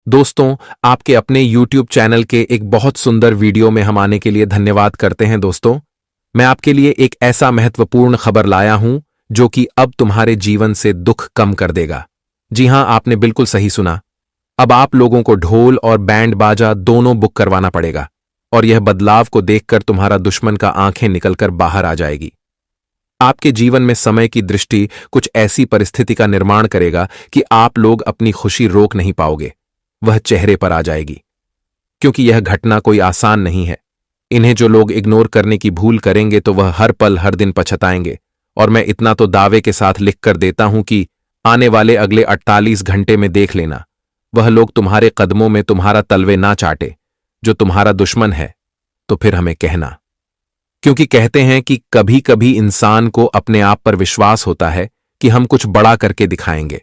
दोस्तों, आपके अपने YouTube चैनल के एक बहुत सुंदर वीडियो में हम आने के लिए धन्यवाद करते हैं। दोस्तों, मैं आपके लिए एक ऐसा महत्वपूर्ण खबर लाया हूं जो कि अब तुम्हारे जीवन से दुख कम कर देगा। जी हां, आपने बिल्कुल सही सुना। अब आप लोगों को ढोल और बैंड बाजा दोनों बुक करवाना पड़ेगा और यह बदलाव को देखकर तुम्हारा दुश्मन का आंखें निकलकर बाहर आ जाएगी। आपके जीवन में समय की दृष्टि कुछ ऐसी परिस्थिति का निर्माण करेगा कि आप लोग अपनी खुशी रोक नहीं पाओगे। वह चेहरे पर आ जाएगी, क्योंकि यह घटना कोई आसान नहीं है। इन्हें जो लोग इग्नोर करने की भूल करेंगे तो वह हर पल हर दिन पछताएंगे। और मैं इतना तो दावे के साथ लिख कर देता हूं कि आने वाले अगले 48 घंटे में देख लेना, वह लोग तुम्हारे कदमों में तुम्हारा तलवे ना चाटे। जो तुम्हारा दुश्मन है तो फिर हमें कहना, क्योंकि कहते हैं कि कभी कभी इंसान को अपने आप पर विश्वास होता है कि हम कुछ बड़ा करके दिखाएंगे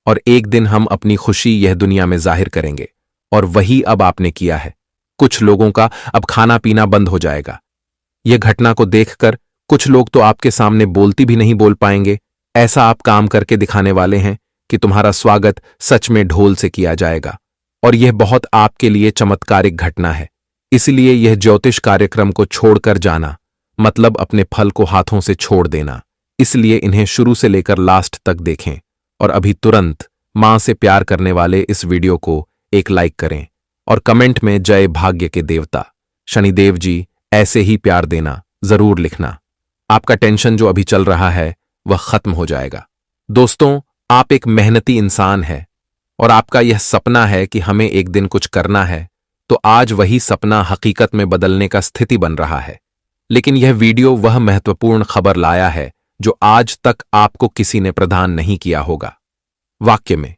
और एक दिन हम अपनी खुशी यह दुनिया में जाहिर करेंगे। और वही अब आपने किया है। कुछ लोगों का अब खाना पीना बंद हो जाएगा। यह घटना को देखकर कुछ लोग तो आपके सामने बोलती भी नहीं बोल पाएंगे। ऐसा आप काम करके दिखाने वाले हैं कि तुम्हारा स्वागत सच में ढोल से किया जाएगा। और यह बहुत आपके लिए चमत्कारिक घटना है। इसलिए यह ज्योतिष कार्यक्रम को छोड़कर जाना मतलब अपने फल को हाथों से छोड़ देना। इसलिए इन्हें शुरू से लेकर लास्ट तक देखें और अभी तुरंत मां से प्यार करने वाले इस वीडियो को एक लाइक करें और कमेंट में जय भाग्य के देवता शनिदेव जी ऐसे ही प्यार देना जरूर लिखना। आपका टेंशन जो अभी चल रहा है वह खत्म हो जाएगा। दोस्तों, आप एक मेहनती इंसान है और आपका यह सपना है कि हमें एक दिन कुछ करना है, तो आज वही सपना हकीकत में बदलने का स्थिति बन रहा है। लेकिन यह वीडियो वह महत्वपूर्ण खबर लाया है जो आज तक आपको किसी ने प्रदान नहीं किया होगा। वाक्य में,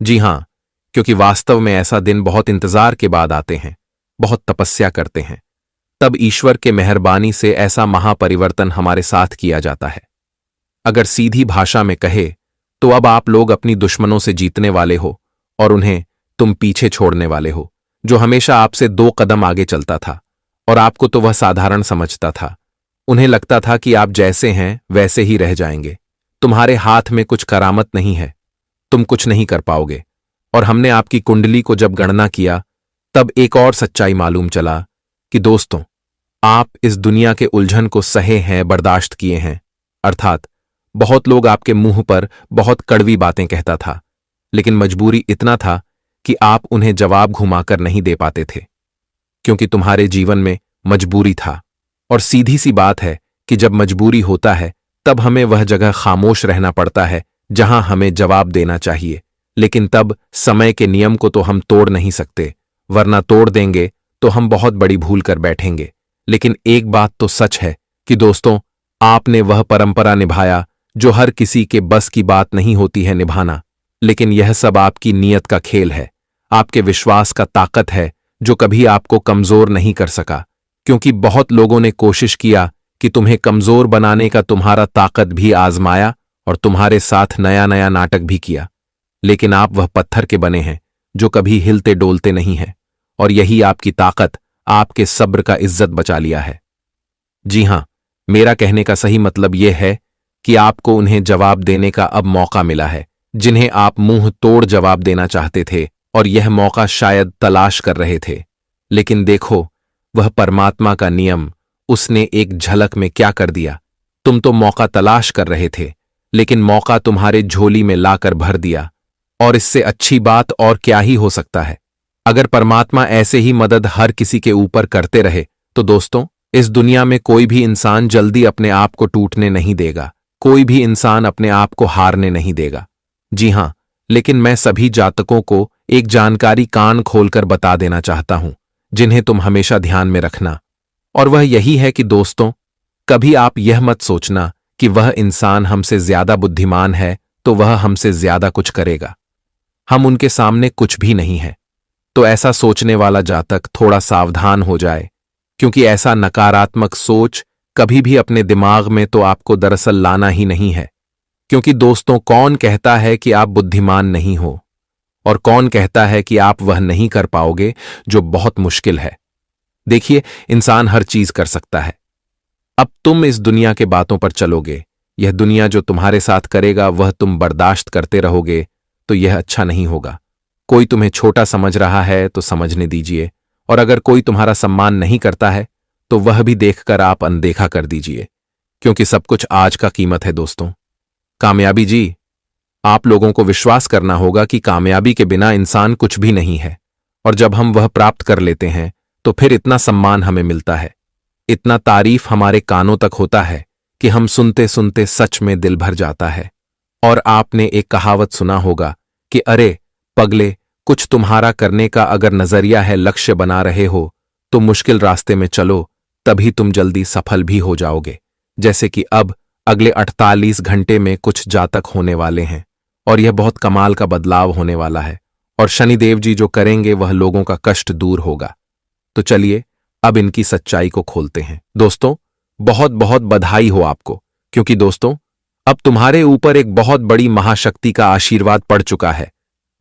जी हां, क्योंकि वास्तव में ऐसा दिन बहुत इंतजार के बाद आते हैं, बहुत तपस्या करते हैं, तब ईश्वर के मेहरबानी से ऐसा महापरिवर्तन हमारे साथ किया जाता है। अगर सीधी भाषा में कहे तो अब आप लोग अपनी दुश्मनों से जीतने वाले हो और उन्हें तुम पीछे छोड़ने वाले हो, जो हमेशा आपसे 2 कदम आगे चलता था और आपको तो वह साधारण समझता था। उन्हें लगता था कि आप जैसे हैं वैसे ही रह जाएंगे। तुम्हारे हाथ में कुछ करामत नहीं है, तुम कुछ नहीं कर पाओगे। और हमने आपकी कुंडली को जब गणना किया तब एक और सच्चाई मालूम चला कि दोस्तों, आप इस दुनिया के उलझन को सहे हैं, बर्दाश्त किए हैं। अर्थात बहुत लोग आपके मुंह पर बहुत कड़वी बातें कहता था, लेकिन मजबूरी इतना था कि आप उन्हें जवाब घुमाकर नहीं दे पाते थे, क्योंकि तुम्हारे जीवन में मजबूरी था। और सीधी सी बात है कि जब मजबूरी होता है तब हमें वह जगह खामोश रहना पड़ता है जहां हमें जवाब देना चाहिए। लेकिन तब समय के नियम को तो हम तोड़ नहीं सकते, वरना तोड़ देंगे तो हम बहुत बड़ी भूल कर बैठेंगे। लेकिन एक बात तो सच है कि दोस्तों, आपने वह परंपरा निभाया जो हर किसी के बस की बात नहीं होती है निभाना। लेकिन यह सब आपकी नीयत का खेल है, आपके विश्वास का ताकत है जो कभी आपको कमजोर नहीं कर सका। क्योंकि बहुत लोगों ने कोशिश किया कि तुम्हें कमजोर बनाने का तुम्हारा ताकत भी आजमाया और तुम्हारे साथ नया नया नाटक भी किया, लेकिन आप वह पत्थर के बने हैं जो कभी हिलते डोलते नहीं हैं। और यही आपकी ताकत आपके सब्र का इज्जत बचा लिया है। जी हां, मेरा कहने का सही मतलब यह है कि आपको उन्हें जवाब देने का अब मौका मिला है, जिन्हें आप मुंह तोड़ जवाब देना चाहते थे और यह मौका शायद तलाश कर रहे थे। लेकिन देखो, वह परमात्मा का नियम, उसने एक झलक में क्या कर दिया। तुम तो मौका तलाश कर रहे थे, लेकिन मौका तुम्हारे झोली में लाकर भर दिया। और इससे अच्छी बात और क्या ही हो सकता है। अगर परमात्मा ऐसे ही मदद हर किसी के ऊपर करते रहे तो दोस्तों, इस दुनिया में कोई भी इंसान जल्दी अपने आप को टूटने नहीं देगा, कोई भी इंसान अपने आप को हारने नहीं देगा। जी हां, लेकिन मैं सभी जातकों को एक जानकारी कान खोलकर बता देना चाहता हूं, जिन्हें तुम हमेशा ध्यान में रखना। और वह यही है कि दोस्तों, कभी आप यह मत सोचना कि वह इंसान हमसे ज्यादा बुद्धिमान है तो वह हमसे ज्यादा कुछ करेगा। हम उनके सामने कुछ भी नहीं है। तो ऐसा सोचने वाला जातक थोड़ा सावधान हो जाए, क्योंकि ऐसा नकारात्मक सोच कभी भी अपने दिमाग में तो आपको दरअसल लाना ही नहीं है। क्योंकि दोस्तों, कौन कहता है कि आप बुद्धिमान नहीं हो और कौन कहता है कि आप वह नहीं कर पाओगे जो बहुत मुश्किल है। देखिए, इंसान हर चीज कर सकता है। अब तुम इस दुनिया के बातों पर चलोगे, यह दुनिया जो तुम्हारे साथ करेगा वह तुम बर्दाश्त करते रहोगे, तो यह अच्छा नहीं होगा। कोई तुम्हें छोटा समझ रहा है तो समझने दीजिए, और अगर कोई तुम्हारा सम्मान नहीं करता है तो वह भी देखकर आप अनदेखा कर दीजिए, क्योंकि सब कुछ आज का कीमत है दोस्तों। कामयाबी जी, आप लोगों को विश्वास करना होगा कि कामयाबी के बिना इंसान कुछ भी नहीं है, और जब हम वह प्राप्त कर लेते हैं तो फिर इतना सम्मान हमें मिलता है, इतना तारीफ हमारे कानों तक होता है कि हम सुनते सुनते सच में दिल भर जाता है। और आपने एक कहावत सुना होगा कि अरे पगले, कुछ तुम्हारा करने का अगर नजरिया है, लक्ष्य बना रहे हो तो मुश्किल रास्ते में चलो, तभी तुम जल्दी सफल भी हो जाओगे। जैसे कि अब अगले 48 घंटे में कुछ जातक होने वाले हैं और यह बहुत कमाल का बदलाव होने वाला है, और शनिदेव जी जो करेंगे वह लोगों का कष्ट दूर होगा। तो चलिए अब इनकी सच्चाई को खोलते हैं। दोस्तों, बहुत बहुत बधाई हो आपको, क्योंकि दोस्तों अब तुम्हारे ऊपर एक बहुत बड़ी महाशक्ति का आशीर्वाद पड़ चुका है।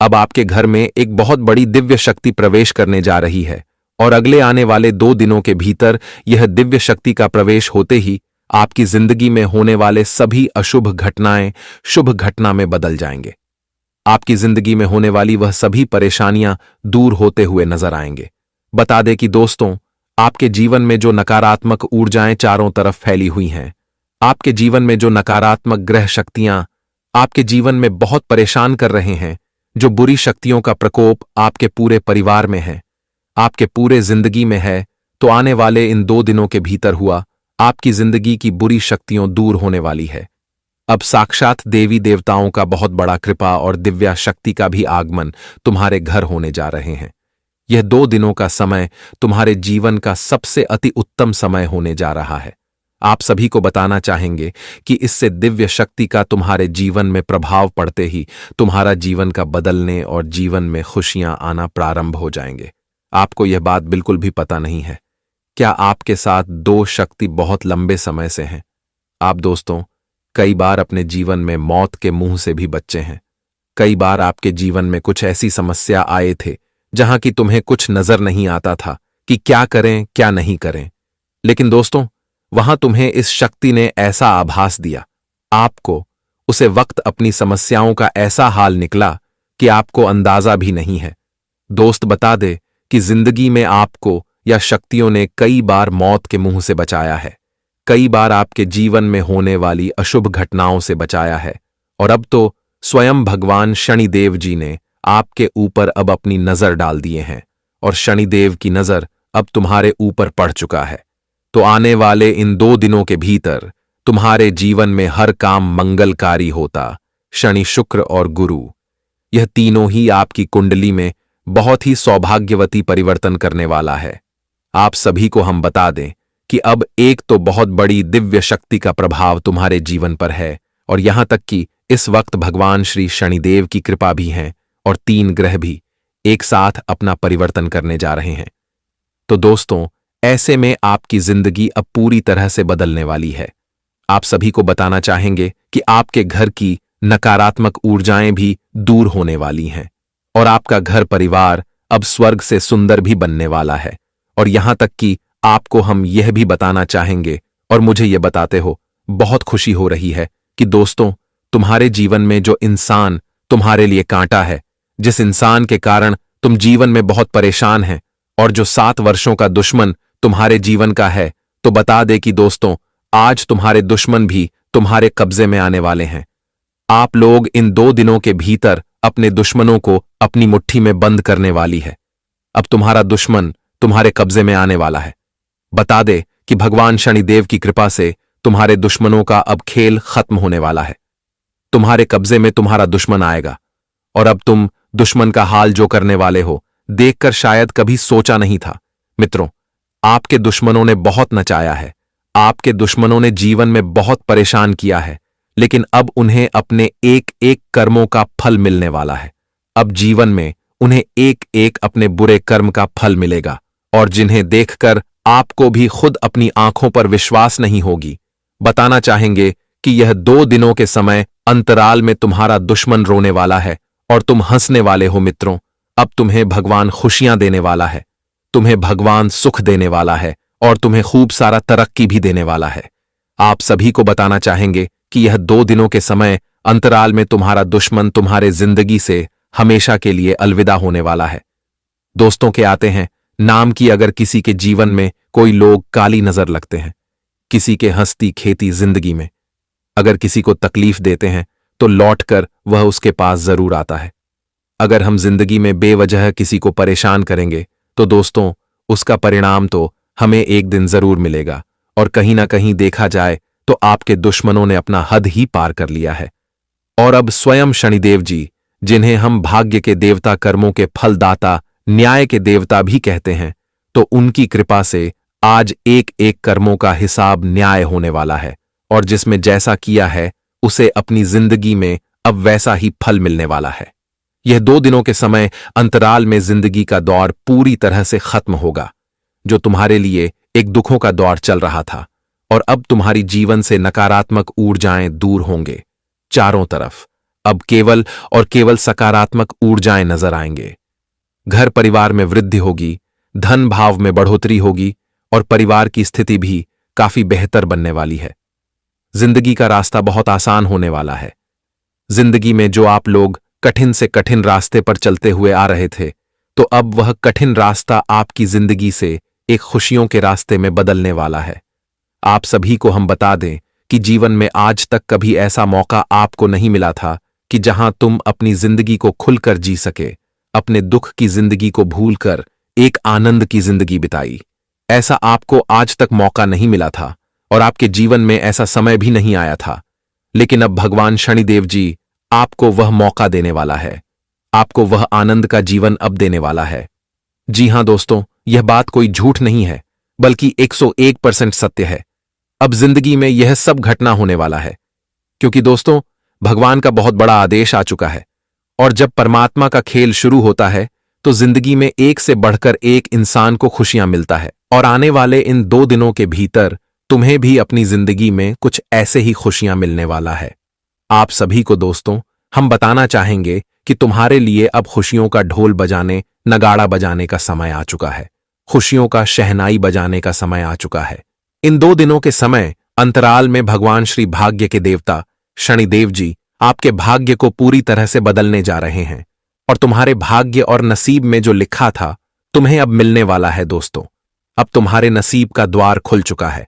अब आपके घर में एक बहुत बड़ी दिव्य शक्ति प्रवेश करने जा रही है, और अगले आने वाले 2 दिनों के भीतर यह दिव्य शक्ति का प्रवेश होते ही आपकी जिंदगी में होने वाले सभी अशुभ घटनाएं शुभ घटना में बदल जाएंगे। आपकी जिंदगी में होने वाली वह सभी परेशानियां दूर होते हुए नजर आएंगे। बता दें कि दोस्तों, आपके जीवन में जो नकारात्मक ऊर्जाएं चारों तरफ फैली हुई हैं, आपके जीवन में जो नकारात्मक ग्रह शक्तियां आपके जीवन में बहुत परेशान कर रहे हैं, जो बुरी शक्तियों का प्रकोप आपके पूरे परिवार में है, आपके पूरे जिंदगी में है, तो आने वाले इन 2 दिनों के भीतर हुआ आपकी जिंदगी की बुरी शक्तियों दूर होने वाली है। अब साक्षात देवी देवताओं का बहुत बड़ा कृपा और दिव्या शक्ति का भी आगमन तुम्हारे घर होने जा रहे हैं। यह 2 दिनों का समय तुम्हारे जीवन का सबसे अति उत्तम समय होने जा रहा है। आप सभी को बताना चाहेंगे कि इससे दिव्य शक्ति का तुम्हारे जीवन में प्रभाव पड़ते ही तुम्हारा जीवन का बदलने और जीवन में खुशियां आना प्रारंभ हो जाएंगे। आपको यह बात बिल्कुल भी पता नहीं है, क्या आपके साथ 2 शक्ति बहुत लंबे समय से हैं। आप दोस्तों कई बार अपने जीवन में मौत के मुंह से भी बचे हैं। कई बार आपके जीवन में कुछ ऐसी समस्या आए थे जहां कि तुम्हें कुछ नजर नहीं आता था कि क्या करें क्या नहीं करें, लेकिन दोस्तों वहां तुम्हें इस शक्ति ने ऐसा आभास दिया, आपको उसे वक्त अपनी समस्याओं का ऐसा हाल निकला कि आपको अंदाजा भी नहीं है। दोस्त बता दे कि जिंदगी में आपको या शक्तियों ने कई बार मौत के मुंह से बचाया है, कई बार आपके जीवन में होने वाली अशुभ घटनाओं से बचाया है, और अब तो स्वयं भगवान शनिदेव जी ने आपके ऊपर अब अपनी नजर डाल दिए हैं, और शनिदेव की नजर अब तुम्हारे ऊपर पड़ चुका है। तो आने वाले इन 2 दिनों के भीतर तुम्हारे जीवन में हर काम मंगलकारी होता। शनि, शुक्र और गुरु, यह तीनों ही आपकी कुंडली में बहुत ही सौभाग्यवती परिवर्तन करने वाला है। आप सभी को हम बता दें कि अब एक तो बहुत बड़ी दिव्य शक्ति का प्रभाव तुम्हारे जीवन पर है, और यहां तक कि इस वक्त भगवान श्री शनिदेव की कृपा भी है, और 3 ग्रह भी एक साथ अपना परिवर्तन करने जा रहे हैं। तो दोस्तों ऐसे में आपकी जिंदगी अब पूरी तरह से बदलने वाली है। आप सभी को बताना चाहेंगे कि आपके घर की नकारात्मक ऊर्जाएं भी दूर होने वाली हैं, और आपका घर परिवार अब स्वर्ग से सुंदर भी बनने वाला है। और यहां तक कि आपको हम यह भी बताना चाहेंगे, और मुझे यह बताते हो बहुत खुशी हो रही है कि दोस्तों तुम्हारे जीवन में जो इंसान तुम्हारे लिए कांटा है, जिस इंसान के कारण तुम जीवन में बहुत परेशान हैं, और जो 7 वर्षों का दुश्मन तुम्हारे जीवन का है, तो बता दे कि दोस्तों आज तुम्हारे दुश्मन भी तुम्हारे कब्जे में आने वाले हैं। आप लोग इन 2 दिनों के भीतर अपने दुश्मनों को अपनी मुट्ठी में बंद करने वाली है। अब तुम्हारा दुश्मन तुम्हारे कब्जे में आने वाला है। बता दे कि भगवान शनिदेव की कृपा से तुम्हारे दुश्मनों का अब खेल खत्म होने वाला है। तुम्हारे कब्जे में तुम्हारा दुश्मन आएगा, और अब तुम दुश्मन का हाल जो करने वाले हो देखकर शायद कभी सोचा नहीं था। मित्रों, आपके दुश्मनों ने बहुत नचाया है, आपके दुश्मनों ने जीवन में बहुत परेशान किया है, लेकिन अब उन्हें अपने एक एक कर्मों का फल मिलने वाला है। अब जीवन में उन्हें एक एक अपने बुरे कर्म का फल मिलेगा, और जिन्हें देखकर आपको भी खुद अपनी आंखों पर विश्वास नहीं होगी। बताना चाहेंगे कि यह 2 दिनों के समय अंतराल में तुम्हारा दुश्मन रोने वाला है और तुम हंसने वाले हो। मित्रों, अब तुम्हें भगवान खुशियां देने वाला है, तुम्हें भगवान सुख देने वाला है, और तुम्हें खूब सारा तरक्की भी देने वाला है। आप सभी को बताना चाहेंगे कि यह 2 दिनों के समय अंतराल में तुम्हारा दुश्मन तुम्हारे जिंदगी से हमेशा के लिए अलविदा होने वाला है। दोस्तों के आते हैं नाम की अगर किसी के जीवन में कोई लोग काली नजर लगते हैं, किसी के हंसती खेती जिंदगी में अगर किसी को तकलीफ देते हैं तो लौटकर वह उसके पास जरूर आता है। अगर हम जिंदगी में बेवजह किसी को परेशान करेंगे तो दोस्तों उसका परिणाम तो हमें एक दिन जरूर मिलेगा, और कहीं ना कहीं देखा जाए तो आपके दुश्मनों ने अपना हद ही पार कर लिया है। और अब स्वयं शनिदेव जी, जिन्हें हम भाग्य के देवता, कर्मों के फलदाता, न्याय के देवता भी कहते हैं, तो उनकी कृपा से आज एक एक कर्मों का हिसाब न्याय होने वाला है, और जिसमें जैसा किया है उसे अपनी जिंदगी में अब वैसा ही फल मिलने वाला है। यह 2 दिनों के समय अंतराल में जिंदगी का दौर पूरी तरह से खत्म होगा। जो तुम्हारे लिए एक दुखों का दौर चल रहा था, और अब तुम्हारी जीवन से नकारात्मक ऊर्जाएं दूर होंगे। चारों तरफ अब केवल और केवल सकारात्मक ऊर्जाएं नजर आएंगे। घर परिवार में वृद्धि होगी, धन भाव में बढ़ोतरी होगी, और परिवार की स्थिति भी काफी बेहतर बनने वाली है। जिंदगी का रास्ता बहुत आसान होने वाला है। जिंदगी में जो आप लोग कठिन से कठिन रास्ते पर चलते हुए आ रहे थे, तो अब वह कठिन रास्ता आपकी जिंदगी से एक खुशियों के रास्ते में बदलने वाला है। आप सभी को हम बता दें कि जीवन में आज तक कभी ऐसा मौका आपको नहीं मिला था कि जहां तुम अपनी जिंदगी को खुलकर जी सके, अपने दुख की जिंदगी को भूलकर एक आनंद की जिंदगी बिताई। ऐसा आपको आज तक मौका नहीं मिला था, और आपके जीवन में ऐसा समय भी नहीं आया था। लेकिन अब भगवान शनिदेव जी आपको वह मौका देने वाला है, आपको वह आनंद का जीवन अब देने वाला है। जी हां दोस्तों, यह बात कोई झूठ नहीं है, बल्कि 101% सत्य है। अब जिंदगी में यह सब घटना होने वाला है, क्योंकि दोस्तों भगवान का बहुत बड़ा आदेश आ चुका है, और जब परमात्मा का खेल शुरू होता है तो जिंदगी में एक से बढ़कर एक इंसान को खुशियां मिलता है। और आने वाले इन 2 दिनों के भीतर तुम्हें भी अपनी जिंदगी में कुछ ऐसे ही खुशियां मिलने वाला है। आप सभी को दोस्तों हम बताना चाहेंगे कि तुम्हारे लिए अब खुशियों का ढोल बजाने, नगाड़ा बजाने का समय आ चुका है। खुशियों का शहनाई बजाने का समय आ चुका है। इन 2 दिनों के समय अंतराल में भगवान श्री भाग्य के देवता शनिदेव जी आपके भाग्य को पूरी तरह से बदलने जा रहे हैं, और तुम्हारे भाग्य और नसीब में जो लिखा था तुम्हें अब मिलने वाला है। दोस्तों अब तुम्हारे नसीब का द्वार खुल चुका है,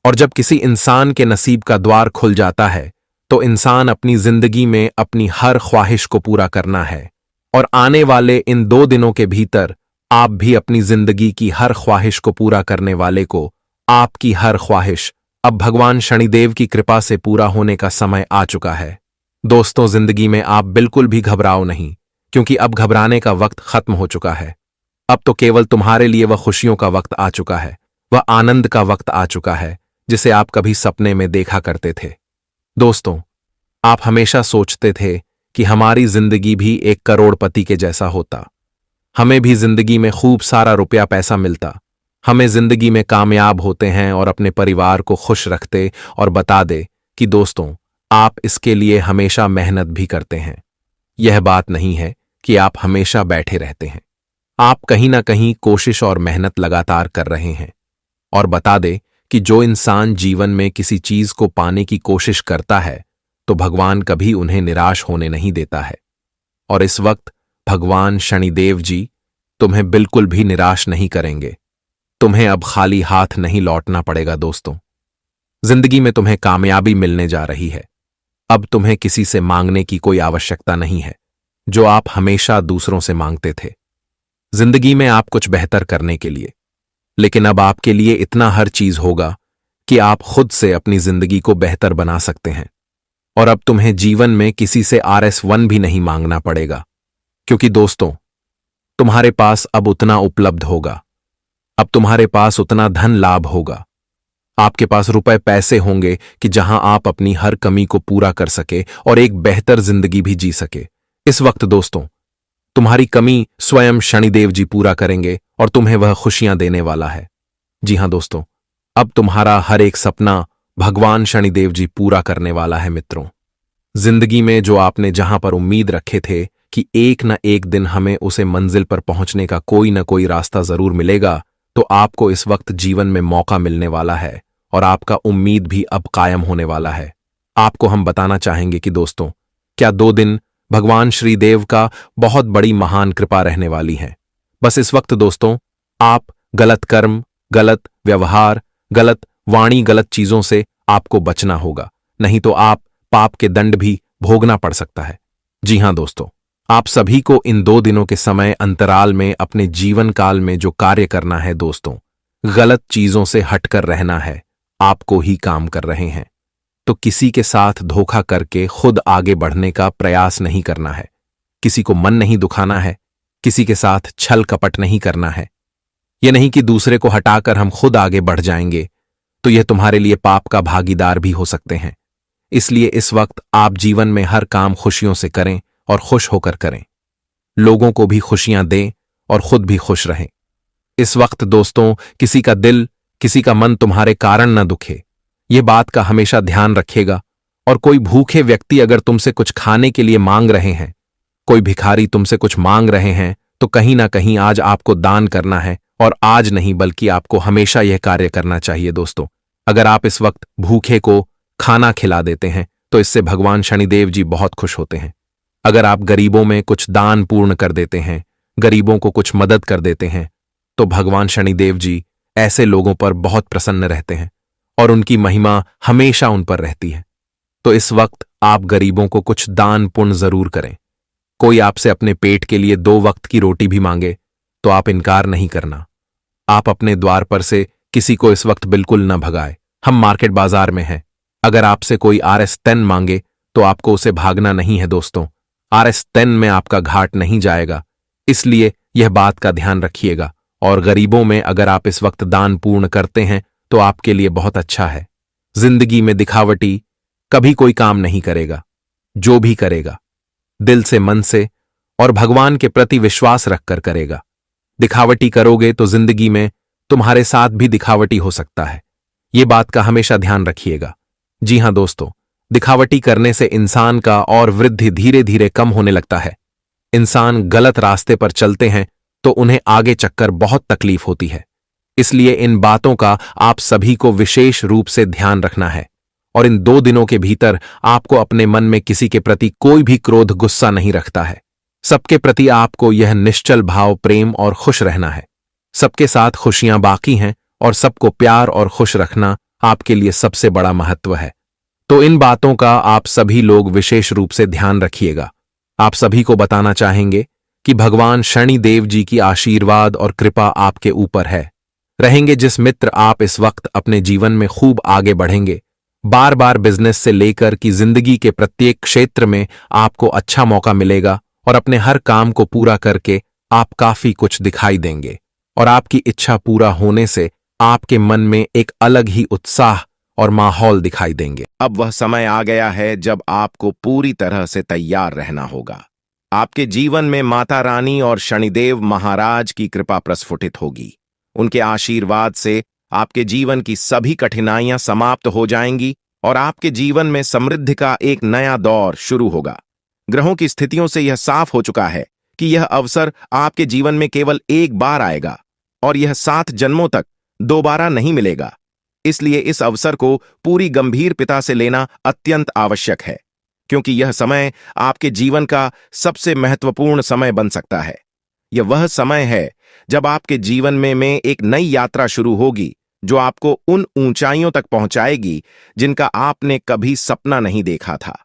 और जब किसी इंसान के नसीब का द्वार खुल जाता है तो इंसान अपनी जिंदगी में अपनी हर ख्वाहिश को पूरा करना है। और आने वाले इन 2 दिनों के भीतर आप भी अपनी जिंदगी की हर ख्वाहिश को पूरा करने वाले को, आपकी हर ख्वाहिश अब भगवान शनिदेव की कृपा से पूरा होने का समय आ चुका है। दोस्तों जिंदगी में आप बिल्कुल भी घबराओ नहीं, क्योंकि अब घबराने का वक्त खत्म हो चुका है। अब तो केवल तुम्हारे लिए वह खुशियों का वक्त आ चुका है, वह आनंद का वक्त आ चुका है जिसे आप कभी सपने में देखा करते थे। दोस्तों आप हमेशा सोचते थे कि हमारी जिंदगी भी एक करोड़पति के जैसा होता, हमें भी जिंदगी में खूब सारा रुपया पैसा मिलता, हमें जिंदगी में कामयाब होते हैं और अपने परिवार को खुश रखते, और बता दे कि दोस्तों आप इसके लिए हमेशा मेहनत भी करते हैं। यह बात नहीं है कि आप हमेशा बैठे रहते हैं, आप कहीं ना कहीं कोशिश और मेहनत लगातार कर रहे हैं। और बता दे कि जो इंसान जीवन में किसी चीज को पाने की कोशिश करता है तो भगवान कभी उन्हें निराश होने नहीं देता है। और इस वक्त भगवान शनिदेव जी तुम्हें बिल्कुल भी निराश नहीं करेंगे। तुम्हें अब खाली हाथ नहीं लौटना पड़ेगा। दोस्तों जिंदगी में तुम्हें कामयाबी मिलने जा रही है। अब तुम्हें किसी से मांगने की कोई आवश्यकता नहीं है, जो आप हमेशा दूसरों से मांगते थे जिंदगी में आप कुछ बेहतर करने के लिए। लेकिन अब आपके लिए इतना हर चीज होगा कि आप खुद से अपनी जिंदगी को बेहतर बना सकते हैं। और अब तुम्हें जीवन में किसी से RS1 भी नहीं मांगना पड़ेगा, क्योंकि दोस्तों तुम्हारे पास अब उतना उपलब्ध होगा, अब तुम्हारे पास उतना धन लाभ होगा, आपके पास रुपए पैसे होंगे कि जहां आप अपनी हर कमी को पूरा कर सके और एक बेहतर जिंदगी भी जी सके। इस वक्त दोस्तों तुम्हारी कमी स्वयं शनिदेव जी पूरा करेंगे और तुम्हें वह खुशियां देने वाला है। जी हां दोस्तों, अब तुम्हारा हर एक सपना भगवान शनिदेव जी पूरा करने वाला है। मित्रों जिंदगी में जो आपने जहां पर उम्मीद रखे थे कि एक न एक दिन हमें उसे मंजिल पर पहुंचने का कोई न कोई रास्ता जरूर मिलेगा, तो आपको इस वक्त जीवन में मौका मिलने वाला है और आपका उम्मीद भी अब कायम होने वाला है। आपको हम बताना चाहेंगे कि दोस्तों क्या 2 दिन भगवान श्री देव का बहुत बड़ी महान कृपा रहने वाली है। बस इस वक्त दोस्तों, आप गलत कर्म, गलत व्यवहार, गलत वाणी, गलत चीजों से आपको बचना होगा, नहीं तो आप पाप के दंड भी भोगना पड़ सकता है। जी हां दोस्तों, आप सभी को इन 2 दिनों के समय अंतराल में अपने जीवन काल में जो कार्य करना है दोस्तों, गलत चीजों से हटकर रहना है। आपको ही काम कर रहे हैं तो किसी के साथ धोखा करके खुद आगे बढ़ने का प्रयास नहीं करना है, किसी को मन नहीं दुखाना है, किसी के साथ छल कपट नहीं करना है। यह नहीं कि दूसरे को हटाकर हम खुद आगे बढ़ जाएंगे, तो यह तुम्हारे लिए पाप का भागीदार भी हो सकते हैं। इसलिए इस वक्त आप जीवन में हर काम खुशियों से करें और खुश होकर करें, लोगों को भी खुशियां दें और खुद भी खुश रहें। इस वक्त दोस्तों, किसी का दिल, किसी का मन तुम्हारे कारण न दुखे, ये बात का हमेशा ध्यान रखिएगा। और कोई भूखे व्यक्ति अगर तुमसे कुछ खाने के लिए मांग रहे हैं, कोई भिखारी तुमसे कुछ मांग रहे हैं, तो कहीं ना कहीं आज आपको दान करना है। और आज नहीं बल्कि आपको हमेशा यह कार्य करना चाहिए दोस्तों। अगर आप इस वक्त भूखे को खाना खिला देते हैं तो इससे भगवान शनिदेव जी बहुत खुश होते हैं। अगर आप गरीबों में कुछ दान पूर्ण कर देते हैं, गरीबों को कुछ मदद कर देते हैं, तो भगवान शनिदेव जी ऐसे लोगों पर बहुत प्रसन्न रहते हैं और उनकी महिमा हमेशा उन पर रहती है। तो इस वक्त आप गरीबों को कुछ दान पुण्य जरूर करें। कोई आपसे अपने पेट के लिए 2 वक्त की रोटी भी मांगे तो आप इनकार नहीं करना। आप अपने द्वार पर से किसी को इस वक्त बिल्कुल न भगाए। हम मार्केट बाजार में हैं, अगर आपसे कोई RS-10 मांगे तो आपको उसे भागना नहीं है दोस्तों। RS-10 में आपका घाट नहीं जाएगा, इसलिए यह बात का ध्यान रखिएगा। और गरीबों में अगर आप इस वक्त दान पूर्ण करते हैं तो आपके लिए बहुत अच्छा है। जिंदगी में दिखावटी कभी कोई काम नहीं करेगा। जो भी करेगा दिल से, मन से और भगवान के प्रति विश्वास रखकर करेगा। दिखावटी करोगे तो जिंदगी में तुम्हारे साथ भी दिखावटी हो सकता है, ये बात का हमेशा ध्यान रखिएगा। जी हां दोस्तों, दिखावटी करने से इंसान का और वृद्धि धीरे धीरे कम होने लगता है। इंसान गलत रास्ते पर चलते हैं तो उन्हें आगे चक्कर बहुत तकलीफ होती है। इसलिए इन बातों का आप सभी को विशेष रूप से ध्यान रखना है। और इन 2 दिनों के भीतर आपको अपने मन में किसी के प्रति कोई भी क्रोध, गुस्सा नहीं रखता है। सबके प्रति आपको यह निश्चल भाव, प्रेम और खुश रहना है। सबके साथ खुशियां बाकी हैं और सबको प्यार और खुश रखना आपके लिए सबसे बड़ा महत्व है। तो इन बातों का आप सभी लोग विशेष रूप से ध्यान रखिएगा। आप सभी को बताना चाहेंगे कि भगवान शनि देव जी की आशीर्वाद और कृपा आपके ऊपर है। रहेंगे जिस मित्र आप इस वक्त अपने जीवन में खूब आगे बढ़ेंगे। बार बार बिजनेस से लेकर कि जिंदगी के प्रत्येक क्षेत्र में आपको अच्छा मौका मिलेगा और अपने हर काम को पूरा करके आप काफी कुछ दिखाई देंगे। और आपकी इच्छा पूरा होने से आपके मन में एक अलग ही उत्साह और माहौल दिखाई देंगे। अब वह समय आ गया है जब आपको पूरी तरह से तैयार रहना होगा। आपके जीवन में माता रानी और शनिदेव महाराज की कृपा प्रस्फुटित होगी। उनके आशीर्वाद से आपके जीवन की सभी कठिनाइयां समाप्त हो जाएंगी और आपके जीवन में समृद्धि का एक नया दौर शुरू होगा। ग्रहों की स्थितियों से यह साफ हो चुका है कि यह अवसर आपके जीवन में केवल एक बार आएगा और यह 7 जन्मों तक दोबारा नहीं मिलेगा। इसलिए इस अवसर को पूरी गंभीरता से लेना अत्यंत आवश्यक है, क्योंकि यह समय आपके जीवन का सबसे महत्वपूर्ण समय बन सकता है। यह वह समय है जब आपके जीवन में एक नई यात्रा शुरू होगी, जो आपको उन ऊंचाइयों तक पहुंचाएगी जिनका आपने कभी सपना नहीं देखा था।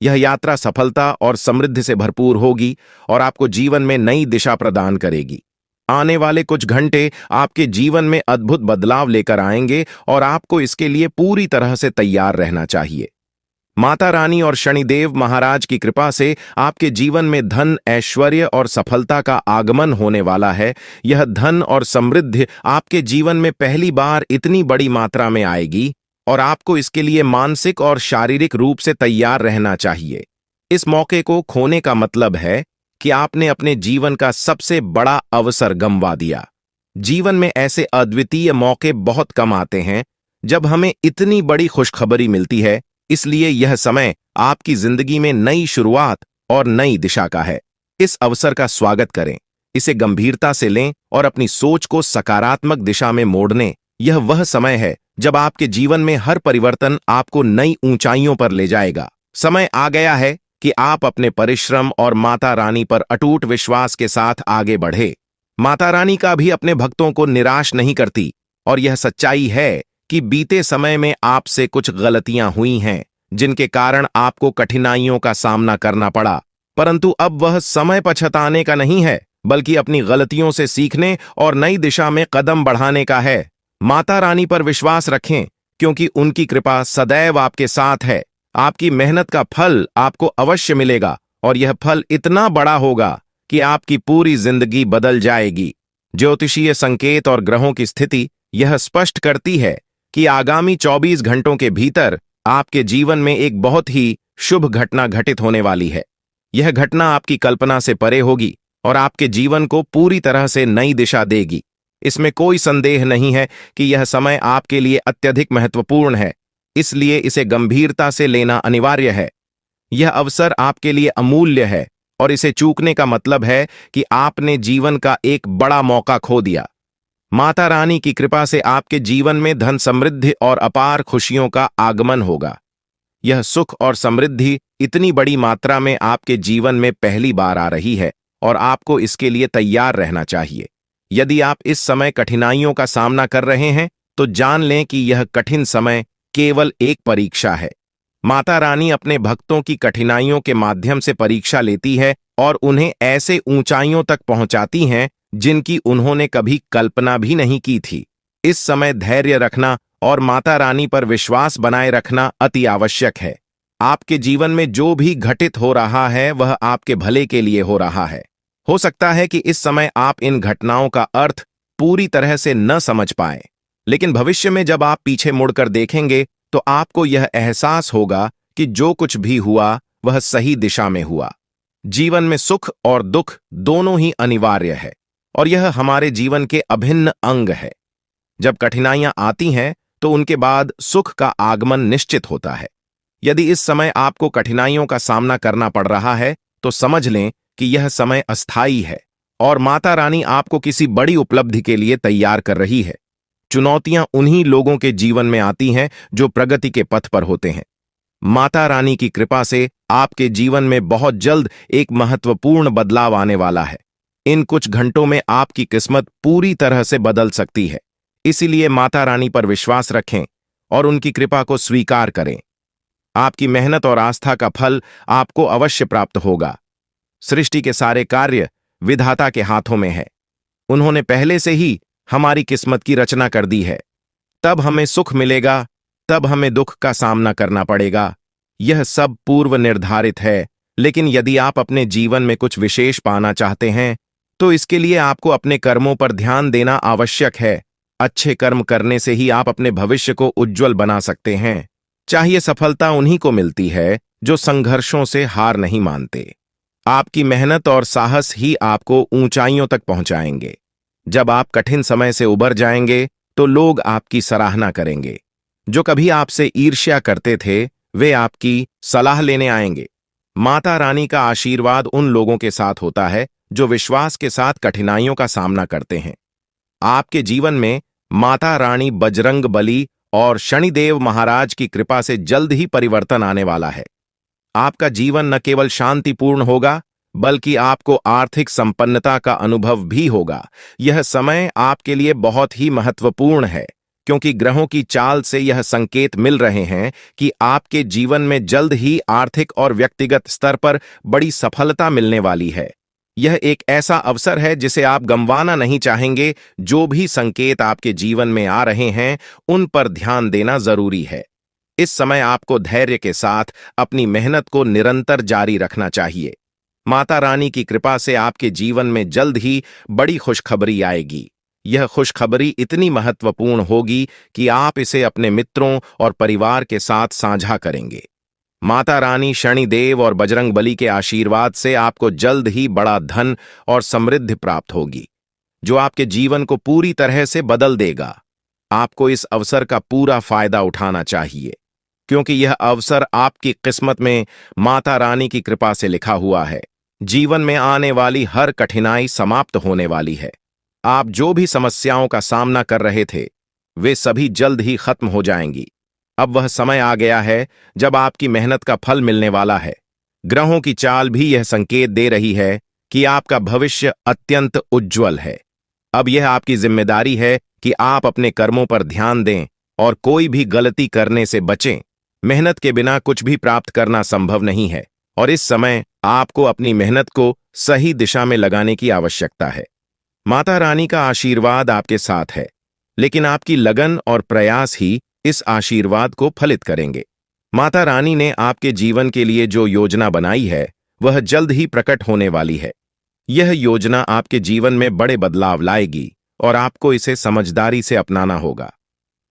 यह यात्रा सफलता और समृद्धि से भरपूर होगी और आपको जीवन में नई दिशा प्रदान करेगी। आने वाले कुछ घंटे आपके जीवन में अद्भुत बदलाव लेकर आएंगे और आपको इसके लिए पूरी तरह से तैयार रहना चाहिए। माता रानी और शनिदेव महाराज की कृपा से आपके जीवन में धन, ऐश्वर्य और सफलता का आगमन होने वाला है। यह धन और समृद्धि आपके जीवन में पहली बार इतनी बड़ी मात्रा में आएगी और आपको इसके लिए मानसिक और शारीरिक रूप से तैयार रहना चाहिए। इस मौके को खोने का मतलब है कि आपने अपने जीवन का सबसे बड़ा अवसर गंवा दिया। जीवन में ऐसे अद्वितीय मौके बहुत कम आते हैं जब हमें इतनी बड़ी खुशखबरी मिलती है। इसलिए यह समय आपकी जिंदगी में नई शुरुआत और नई दिशा का है। इस अवसर का स्वागत करें, इसे गंभीरता से लें और अपनी सोच को सकारात्मक दिशा में मोड़ने। यह वह समय है जब आपके जीवन में हर परिवर्तन आपको नई ऊंचाइयों पर ले जाएगा। समय आ गया है कि आप अपने परिश्रम और माता रानी पर अटूट विश्वास के साथ आगे बढ़े। माता रानी का भी अपने भक्तों को निराश नहीं करती, और यह सच्चाई है कि बीते समय में आपसे कुछ गलतियां हुई हैं जिनके कारण आपको कठिनाइयों का सामना करना पड़ा, परंतु अब वह समय पछताने का नहीं है, बल्कि अपनी गलतियों से सीखने और नई दिशा में कदम बढ़ाने का है। माता रानी पर विश्वास रखें, क्योंकि उनकी कृपा सदैव आपके साथ है। आपकी मेहनत का फल आपको अवश्य मिलेगा, और यह फल इतना बड़ा होगा कि आपकी पूरी जिंदगी बदल जाएगी। ज्योतिषीय संकेत और ग्रहों की स्थिति यह स्पष्ट करती है कि आगामी 24 घंटों के भीतर आपके जीवन में एक बहुत ही शुभ घटना घटित होने वाली है। यह घटना आपकी कल्पना से परे होगी और आपके जीवन को पूरी तरह से नई दिशा देगी। इसमें कोई संदेह नहीं है कि यह समय आपके लिए अत्यधिक महत्वपूर्ण है, इसलिए इसे गंभीरता से लेना अनिवार्य है। यह अवसर आपके लिए अमूल्य है, और इसे चूकने का मतलब है कि आपने जीवन का एक बड़ा मौका खो दिया। माता रानी की कृपा से आपके जीवन में धन समृद्धि और अपार खुशियों का आगमन होगा। यह सुख और समृद्धि इतनी बड़ी मात्रा में आपके जीवन में पहली बार आ रही है, और आपको इसके लिए तैयार रहना चाहिए। यदि आप इस समय कठिनाइयों का सामना कर रहे हैं, तो जान लें कि यह कठिन समय केवल एक परीक्षा है। माता रानी अपने भक्तों की कठिनाइयों के माध्यम से परीक्षा लेती है और उन्हें ऐसे ऊंचाइयों तक पहुंचाती हैं जिनकी उन्होंने कभी कल्पना भी नहीं की थी। इस समय धैर्य रखना और माता रानी पर विश्वास बनाए रखना अति आवश्यक है। आपके जीवन में जो भी घटित हो रहा है वह आपके भले के लिए हो रहा है। हो सकता है कि इस समय आप इन घटनाओं का अर्थ पूरी तरह से न समझ पाएं, लेकिन भविष्य में जब आप पीछे मुड़कर देखेंगे तो आपको यह एहसास होगा कि जो कुछ भी हुआ वह सही दिशा में हुआ। जीवन में सुख और दुख दोनों ही अनिवार्य है, और यह हमारे जीवन के अभिन्न अंग है। जब कठिनाइयां आती हैं तो उनके बाद सुख का आगमन निश्चित होता है। यदि इस समय आपको कठिनाइयों का सामना करना पड़ रहा है तो समझ लें कि यह समय अस्थायी है, और माता रानी आपको किसी बड़ी उपलब्धि के लिए तैयार कर रही है। चुनौतियां उन्हीं लोगों के जीवन में आती हैं जो प्रगति के पथ पर होते हैं। माता रानी की कृपा से आपके जीवन में बहुत जल्द एक महत्वपूर्ण बदलाव आने वाला है। इन कुछ घंटों में आपकी किस्मत पूरी तरह से बदल सकती है। इसीलिए माता रानी पर विश्वास रखें और उनकी कृपा को स्वीकार करें। आपकी मेहनत और आस्था का फल आपको अवश्य प्राप्त होगा। सृष्टि के सारे कार्य विधाता के हाथों में है। उन्होंने पहले से ही हमारी किस्मत की रचना कर दी है। तब हमें सुख मिलेगा, तब हमें दुख का सामना करना पड़ेगा। यह सब पूर्व निर्धारित है, लेकिन यदि आप अपने जीवन में कुछ विशेष पाना चाहते हैं तो इसके लिए आपको अपने कर्मों पर ध्यान देना आवश्यक है। अच्छे कर्म करने से ही आप अपने भविष्य को उज्जवल बना सकते हैं। चाहिए सफलता उन्हीं को मिलती है जो संघर्षों से हार नहीं मानते। आपकी मेहनत और साहस ही आपको ऊंचाइयों तक पहुंचाएंगे। जब आप कठिन समय से उबर जाएंगे तो लोग आपकी सराहना करेंगे। जो कभी आपसे ईर्ष्या करते थे वे आपकी सलाह लेने आएंगे। माता रानी का आशीर्वाद उन लोगों के साथ होता है जो विश्वास के साथ कठिनाइयों का सामना करते हैं। आपके जीवन में माता रानी बजरंग बली और शनिदेव महाराज की कृपा से जल्द ही परिवर्तन आने वाला है। आपका जीवन न केवल शांतिपूर्ण होगा, बल्कि आपको आर्थिक संपन्नता का अनुभव भी होगा। यह समय आपके लिए बहुत ही महत्वपूर्ण है, क्योंकि ग्रहों की चाल से यह संकेत मिल रहे हैं कि आपके जीवन में जल्द ही आर्थिक और व्यक्तिगत स्तर पर बड़ी सफलता मिलने वाली है। यह एक ऐसा अवसर है जिसे आप गंवाना नहीं चाहेंगे। जो भी संकेत आपके जीवन में आ रहे हैं उन पर ध्यान देना जरूरी है। इस समय आपको धैर्य के साथ अपनी मेहनत को निरंतर जारी रखना चाहिए। माता रानी की कृपा से आपके जीवन में जल्द ही बड़ी खुशखबरी आएगी। यह खुशखबरी इतनी महत्वपूर्ण होगी कि आप इसे अपने मित्रों और परिवार के साथ साझा करेंगे। माता रानी, शनिदेव और बजरंग बली के आशीर्वाद से आपको जल्द ही बड़ा धन और समृद्धि प्राप्त होगी, जो आपके जीवन को पूरी तरह से बदल देगा। आपको इस अवसर का पूरा फायदा उठाना चाहिए, क्योंकि यह अवसर आपकी किस्मत में माता रानी की कृपा से लिखा हुआ है। जीवन में आने वाली हर कठिनाई समाप्त होने वाली है। आप जो भी समस्याओं का सामना कर रहे थे वे सभी जल्द ही खत्म हो जाएंगी। अब वह समय आ गया है जब आपकी मेहनत का फल मिलने वाला है। ग्रहों की चाल भी यह संकेत दे रही है कि आपका भविष्य अत्यंत उज्ज्वल है। अब यह आपकी जिम्मेदारी है कि आप अपने कर्मों पर ध्यान दें और कोई भी गलती करने से बचें। मेहनत के बिना कुछ भी प्राप्त करना संभव नहीं है और इस समय आपको अपनी मेहनत को सही दिशा में लगाने की आवश्यकता है। माता रानी का आशीर्वाद आपके साथ है, लेकिन आपकी लगन और प्रयास ही इस आशीर्वाद को फलित करेंगे। माता रानी ने आपके जीवन के लिए जो योजना बनाई है वह जल्द ही प्रकट होने वाली है। यह योजना आपके जीवन में बड़े बदलाव लाएगी और आपको इसे समझदारी से अपनाना होगा।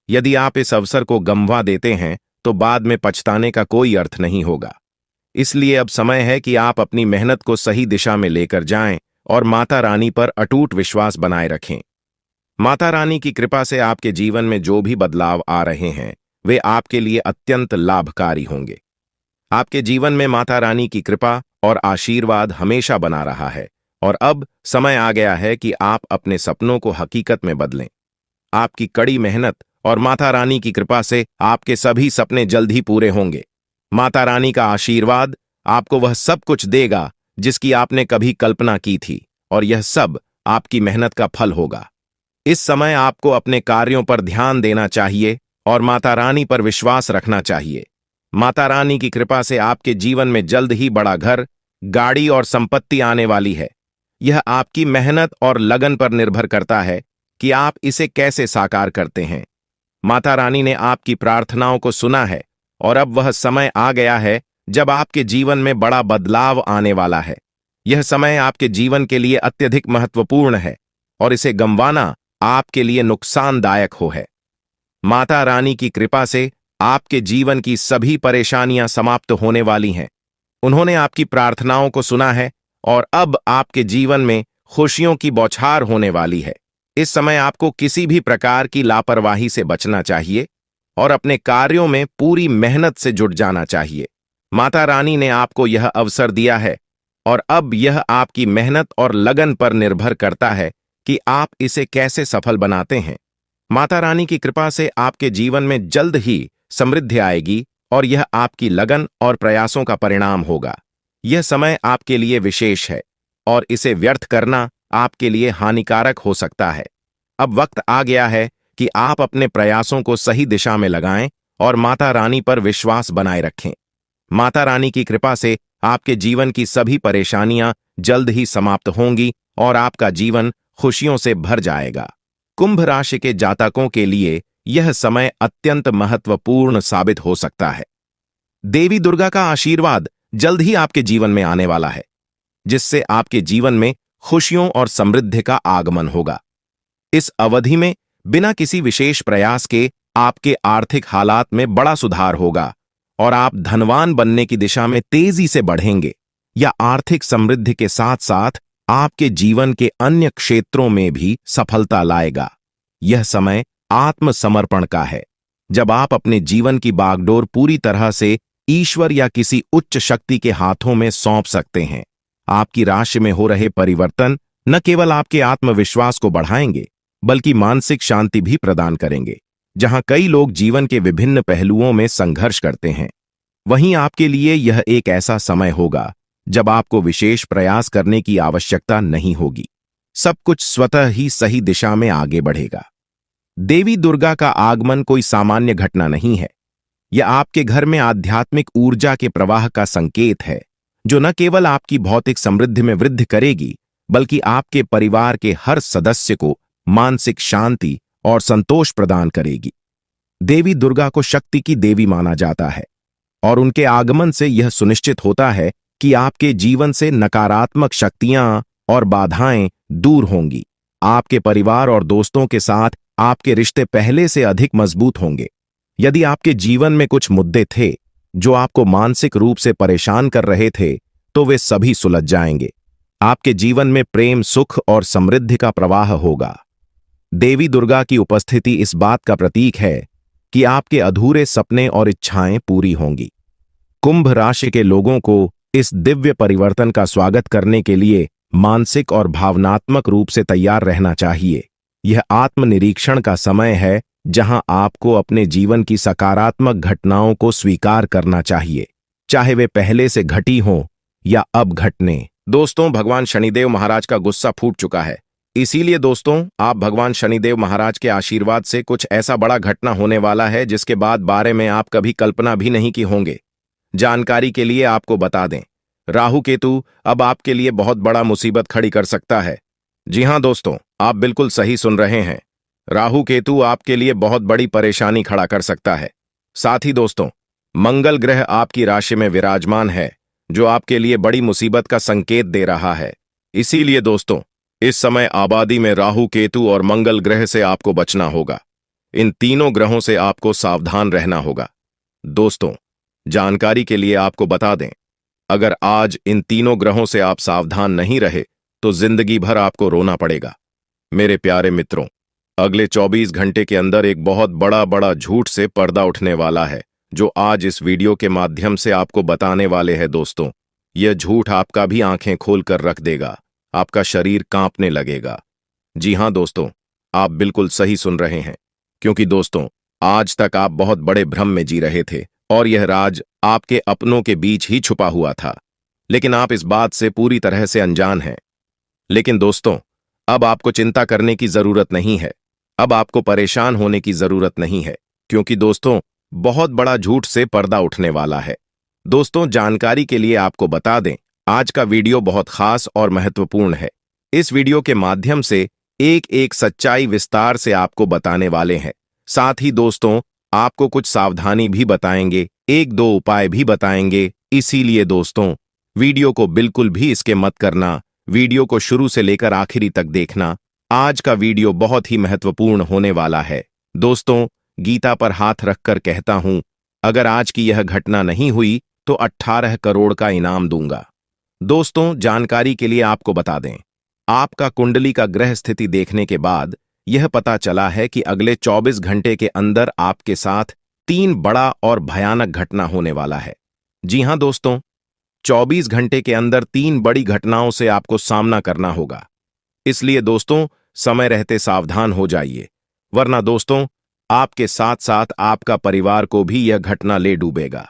यदि आप इस अवसर को गंवा देते हैं तो बाद में पछताने का कोई अर्थ नहीं होगा। इसलिए अब समय है कि आप अपनी मेहनत को सही दिशा में लेकर जाएं और माता रानी पर अटूट विश्वास बनाए रखें। माता रानी की कृपा से आपके जीवन में जो भी बदलाव आ रहे हैं वे आपके लिए अत्यंत लाभकारी होंगे। आपके जीवन में माता रानी की कृपा और आशीर्वाद हमेशा बना रहा है और अब समय आ गया है कि आप अपने सपनों को हकीकत में बदलें। आपकी कड़ी मेहनत और माता रानी की कृपा से आपके सभी सपने जल्द ही पूरे होंगे। माता रानी का आशीर्वाद आपको वह सब कुछ देगा जिसकी आपने कभी कल्पना की थी और यह सब आपकी मेहनत का फल होगा। इस समय आपको अपने कार्यों पर ध्यान देना चाहिए और माता रानी पर विश्वास रखना चाहिए। माता रानी की कृपा से आपके जीवन में जल्द ही बड़ा घर, गाड़ी और संपत्ति आने वाली है। यह आपकी मेहनत और लगन पर निर्भर करता है कि आप इसे कैसे साकार करते हैं। माता रानी ने आपकी प्रार्थनाओं को सुना है और अब वह समय आ गया है जब आपके जीवन में बड़ा बदलाव आने वाला है। यह समय आपके जीवन के लिए अत्यधिक महत्वपूर्ण है और इसे गंवाना आपके लिए नुकसानदायक है। माता रानी की कृपा से आपके जीवन की सभी परेशानियां समाप्त होने वाली हैं। उन्होंने आपकी प्रार्थनाओं को सुना है और अब आपके जीवन में खुशियों की बौछार होने वाली है। इस समय आपको किसी भी प्रकार की लापरवाही से बचना चाहिए और अपने कार्यों में पूरी मेहनत से जुट जाना चाहिए। माता रानी ने आपको यह अवसर दिया है और अब यह आपकी मेहनत और लगन पर निर्भर करता है कि आप इसे कैसे सफल बनाते हैं। माता रानी की कृपा से आपके जीवन में जल्द ही समृद्धि आएगी और यह आपकी लगन और प्रयासों का परिणाम होगा। यह समय आपके लिए विशेष है और इसे व्यर्थ करना आपके लिए हानिकारक हो सकता है। अब वक्त आ गया है कि आप अपने प्रयासों को सही दिशा में लगाएं और माता रानी पर विश्वास बनाए रखें। माता रानी की कृपा से आपके जीवन की सभी परेशानियां जल्द ही समाप्त होंगी और आपका जीवन खुशियों से भर जाएगा। कुंभ राशि के जातकों के लिए यह समय अत्यंत महत्वपूर्ण साबित हो सकता है। देवी दुर्गा का आशीर्वाद जल्द ही आपके जीवन में आने वाला है, जिससे आपके जीवन में खुशियों और समृद्धि का आगमन होगा। इस अवधि में बिना किसी विशेष प्रयास के आपके आर्थिक हालात में बड़ा सुधार होगा और आप धनवान बनने की दिशा में तेजी से बढ़ेंगे। या आर्थिक समृद्धि के साथ साथ आपके जीवन के अन्य क्षेत्रों में भी सफलता लाएगा। यह समय आत्मसमर्पण का है, जब आप अपने जीवन की बागडोर पूरी तरह से ईश्वर या किसी उच्च शक्ति के हाथों में सौंप सकते हैं। आपकी राशि में हो रहे परिवर्तन न केवल आपके आत्मविश्वास को बढ़ाएंगे बल्कि मानसिक शांति भी प्रदान करेंगे। जहां कई लोग जीवन के विभिन्न पहलुओं में संघर्ष करते हैं, वहीं आपके लिए यह एक ऐसा समय होगा जब आपको विशेष प्रयास करने की आवश्यकता नहीं होगी। सब कुछ स्वतः ही सही दिशा में आगे बढ़ेगा। देवी दुर्गा का आगमन कोई सामान्य घटना नहीं है। यह आपके घर में आध्यात्मिक ऊर्जा के प्रवाह का संकेत है, जो न केवल आपकी भौतिक समृद्धि में वृद्धि करेगी बल्कि आपके परिवार के हर सदस्य को मानसिक शांति और संतोष प्रदान करेगी। देवी दुर्गा को शक्ति की देवी माना जाता है और उनके आगमन से यह सुनिश्चित होता है कि आपके जीवन से नकारात्मक शक्तियां और बाधाएं दूर होंगी। आपके परिवार और दोस्तों के साथ आपके रिश्ते पहले से अधिक मजबूत होंगे। यदि आपके जीवन में कुछ मुद्दे थे जो आपको मानसिक रूप से परेशान कर रहे थे, तो वे सभी सुलझ जाएंगे। आपके जीवन में प्रेम, सुख और समृद्धि का प्रवाह होगा। देवी दुर्गा की उपस्थिति इस बात का प्रतीक है कि आपके अधूरे सपने और इच्छाएं पूरी होंगी। कुंभ राशि के लोगों को इस दिव्य परिवर्तन का स्वागत करने के लिए मानसिक और भावनात्मक रूप से तैयार रहना चाहिए। यह आत्मनिरीक्षण का समय है, जहां आपको अपने जीवन की सकारात्मक घटनाओं को स्वीकार करना चाहिए। चाहे वे पहले से घटी हों या अब घटने। दोस्तों, भगवान शनिदेव महाराज का गुस्सा फूट चुका है। इसीलिए दोस्तों, आप भगवान शनिदेव महाराज के आशीर्वाद से कुछ ऐसा बड़ा घटना होने वाला है जिसके बारे में आप कभी कल्पना भी नहीं की होंगे। जानकारी के लिए आपको बता दें, राहु केतु अब आपके लिए बहुत बड़ा मुसीबत खड़ी कर सकता है। जी हां दोस्तों, आप बिल्कुल सही सुन रहे हैं। राहु केतु आपके लिए बहुत बड़ी परेशानी खड़ा कर सकता है। साथ ही दोस्तों, मंगल ग्रह आपकी राशि में विराजमान है, जो आपके लिए बड़ी मुसीबत का संकेत दे रहा है। इसीलिए दोस्तों, इस समय आबादी में राहु केतु और मंगल ग्रह से आपको बचना होगा। इन तीनों ग्रहों से आपको सावधान रहना होगा। दोस्तों, जानकारी के लिए आपको बता दें, अगर आज इन तीनों ग्रहों से आप सावधान नहीं रहे तो जिंदगी भर आपको रोना पड़ेगा। मेरे प्यारे मित्रों, अगले 24 घंटे के अंदर एक बहुत बड़ा झूठ से पर्दा उठने वाला है, जो आज इस वीडियो के माध्यम से आपको बताने वाले हैं। दोस्तों, यह झूठ आपका भी आंखें खोलकर रख देगा, आपका शरीर कांपने लगेगा। जी हां दोस्तों, आप बिल्कुल सही सुन रहे हैं, क्योंकि दोस्तों, आज तक आप बहुत बड़े भ्रम में जी रहे थे और यह राज आपके अपनों के बीच ही छुपा हुआ था, लेकिन आप इस बात से पूरी तरह से अनजान हैं। लेकिन दोस्तों, अब आपको चिंता करने की जरूरत नहीं है, अब आपको परेशान होने की जरूरत नहीं है, क्योंकि दोस्तों, बहुत बड़ा झूठ से पर्दा उठने वाला है। दोस्तों, जानकारी के लिए आपको बता दें, आज का वीडियो बहुत खास और महत्वपूर्ण है। इस वीडियो के माध्यम से एक एक सच्चाई विस्तार से आपको बताने वाले हैं। साथ ही दोस्तों, आपको कुछ सावधानी भी बताएंगे, एक दो उपाय भी बताएंगे। इसीलिए दोस्तों, वीडियो को बिल्कुल भी स्किप मत करना, वीडियो को शुरू से लेकर आखिरी तक देखना। आज का वीडियो बहुत ही महत्वपूर्ण होने वाला है। दोस्तों, गीता पर हाथ रखकर कहता हूं, अगर आज की यह घटना नहीं हुई तो 18 करोड़ का इनाम दूंगा। दोस्तों, जानकारी के लिए आपको बता दें, आपका कुंडली का ग्रह स्थिति देखने के बाद यह पता चला है कि अगले 24 घंटे के अंदर आपके साथ 3 बड़ा और भयानक घटना होने वाला है। जी हां दोस्तों, 24 घंटे के अंदर 3 बड़ी घटनाओं से आपको सामना करना होगा। इसलिए दोस्तों, समय रहते सावधान हो जाइए, वरना दोस्तों, आपके साथ साथ आपका परिवार को भी यह घटना ले डूबेगा।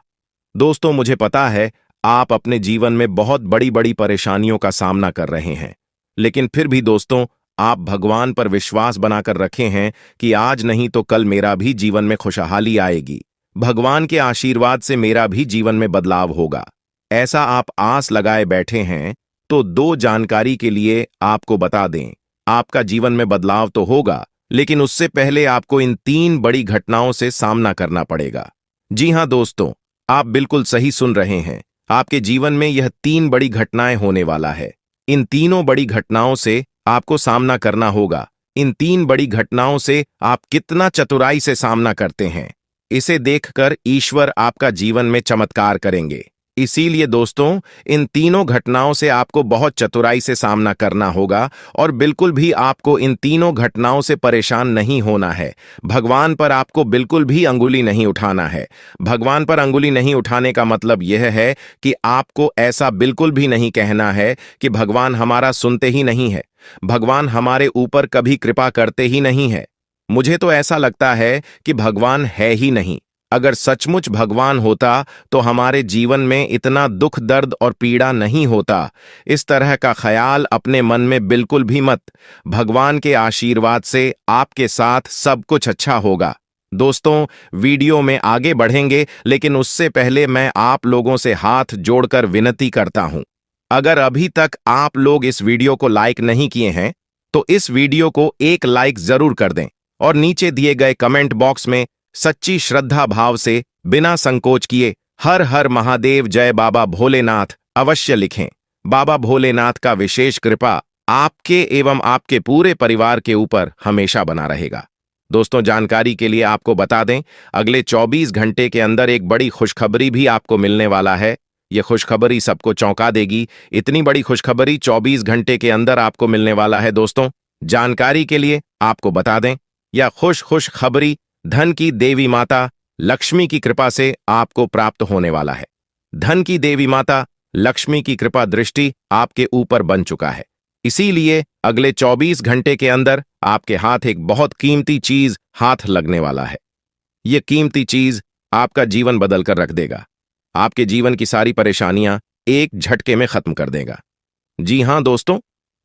दोस्तों, मुझे पता है आप अपने जीवन में बहुत बड़ी परेशानियों का सामना कर रहे हैं, लेकिन फिर भी दोस्तों, आप भगवान पर विश्वास बनाकर रखे हैं कि आज नहीं तो कल मेरा भी जीवन में खुशहाली आएगी, भगवान के आशीर्वाद से मेरा भी जीवन में बदलाव होगा, ऐसा आप आस लगाए बैठे हैं। तो 2 जानकारी के लिए आपको बता दें, आपका जीवन में बदलाव तो होगा, लेकिन उससे पहले आपको इन 3 बड़ी घटनाओं से सामना करना पड़ेगा। जी हां दोस्तों, आप बिल्कुल सही सुन रहे हैं, आपके जीवन में यह 3 बड़ी घटनाएं होने वाला है। इन तीनों बड़ी घटनाओं से आपको सामना करना होगा। इन 3 बड़ी घटनाओं से आप कितना चतुराई से सामना करते हैं, इसे देखकर ईश्वर आपका जीवन में चमत्कार करेंगे। इसीलिए दोस्तों, इन तीनों घटनाओं से आपको बहुत चतुराई से सामना करना होगा और बिल्कुल भी आपको इन तीनों घटनाओं से परेशान नहीं होना है। भगवान पर आपको बिल्कुल भी अंगुली नहीं उठाना है। भगवान पर अंगुली नहीं उठाने का मतलब यह है कि आपको ऐसा बिल्कुल भी नहीं कहना है कि भगवान हमारा सुनते ही नहीं है, भगवान हमारे ऊपर कभी कृपा करते ही नहीं है। मुझे तो ऐसा लगता है कि भगवान है ही नहीं। अगर सचमुच भगवान होता तो हमारे जीवन में इतना दुख, दर्द और पीड़ा नहीं होता। इस तरह का ख्याल अपने मन में बिल्कुल भी मत। भगवान के आशीर्वाद से आपके साथ सब कुछ अच्छा होगा। दोस्तों, वीडियो में आगे बढ़ेंगे, लेकिन उससे पहले मैं आप लोगों से हाथ जोड़कर विनती करता हूं, अगर अभी तक आप लोग इस वीडियो को लाइक नहीं किए हैं तो इस वीडियो को एक लाइक जरूर कर दें और नीचे दिए गए कमेंट बॉक्स में सच्ची श्रद्धा भाव से बिना संकोच किए हर हर महादेव, जय बाबा भोलेनाथ अवश्य लिखें। बाबा भोलेनाथ का विशेष कृपा आपके एवं आपके पूरे परिवार के ऊपर हमेशा बना रहेगा। दोस्तों, जानकारी के लिए आपको बता दें, अगले 24 घंटे के अंदर एक बड़ी खुशखबरी भी आपको मिलने वाला है। यह खुशखबरी सबको चौंका देगी। इतनी बड़ी खुशखबरी 24 घंटे के अंदर आपको मिलने वाला है। दोस्तों, जानकारी के लिए आपको बता दें, यह खुश खबरी धन की देवी माता लक्ष्मी की कृपा से आपको प्राप्त होने वाला है। धन की देवी माता लक्ष्मी की कृपा दृष्टि आपके ऊपर बन चुका है। इसीलिए अगले 24 घंटे के अंदर आपके हाथ एक बहुत कीमती चीज हाथ लगने वाला है। यह कीमती चीज आपका जीवन बदल कर रख देगा। आपके जीवन की सारी परेशानियां एक झटके में खत्म कर देगा। जी हां दोस्तों,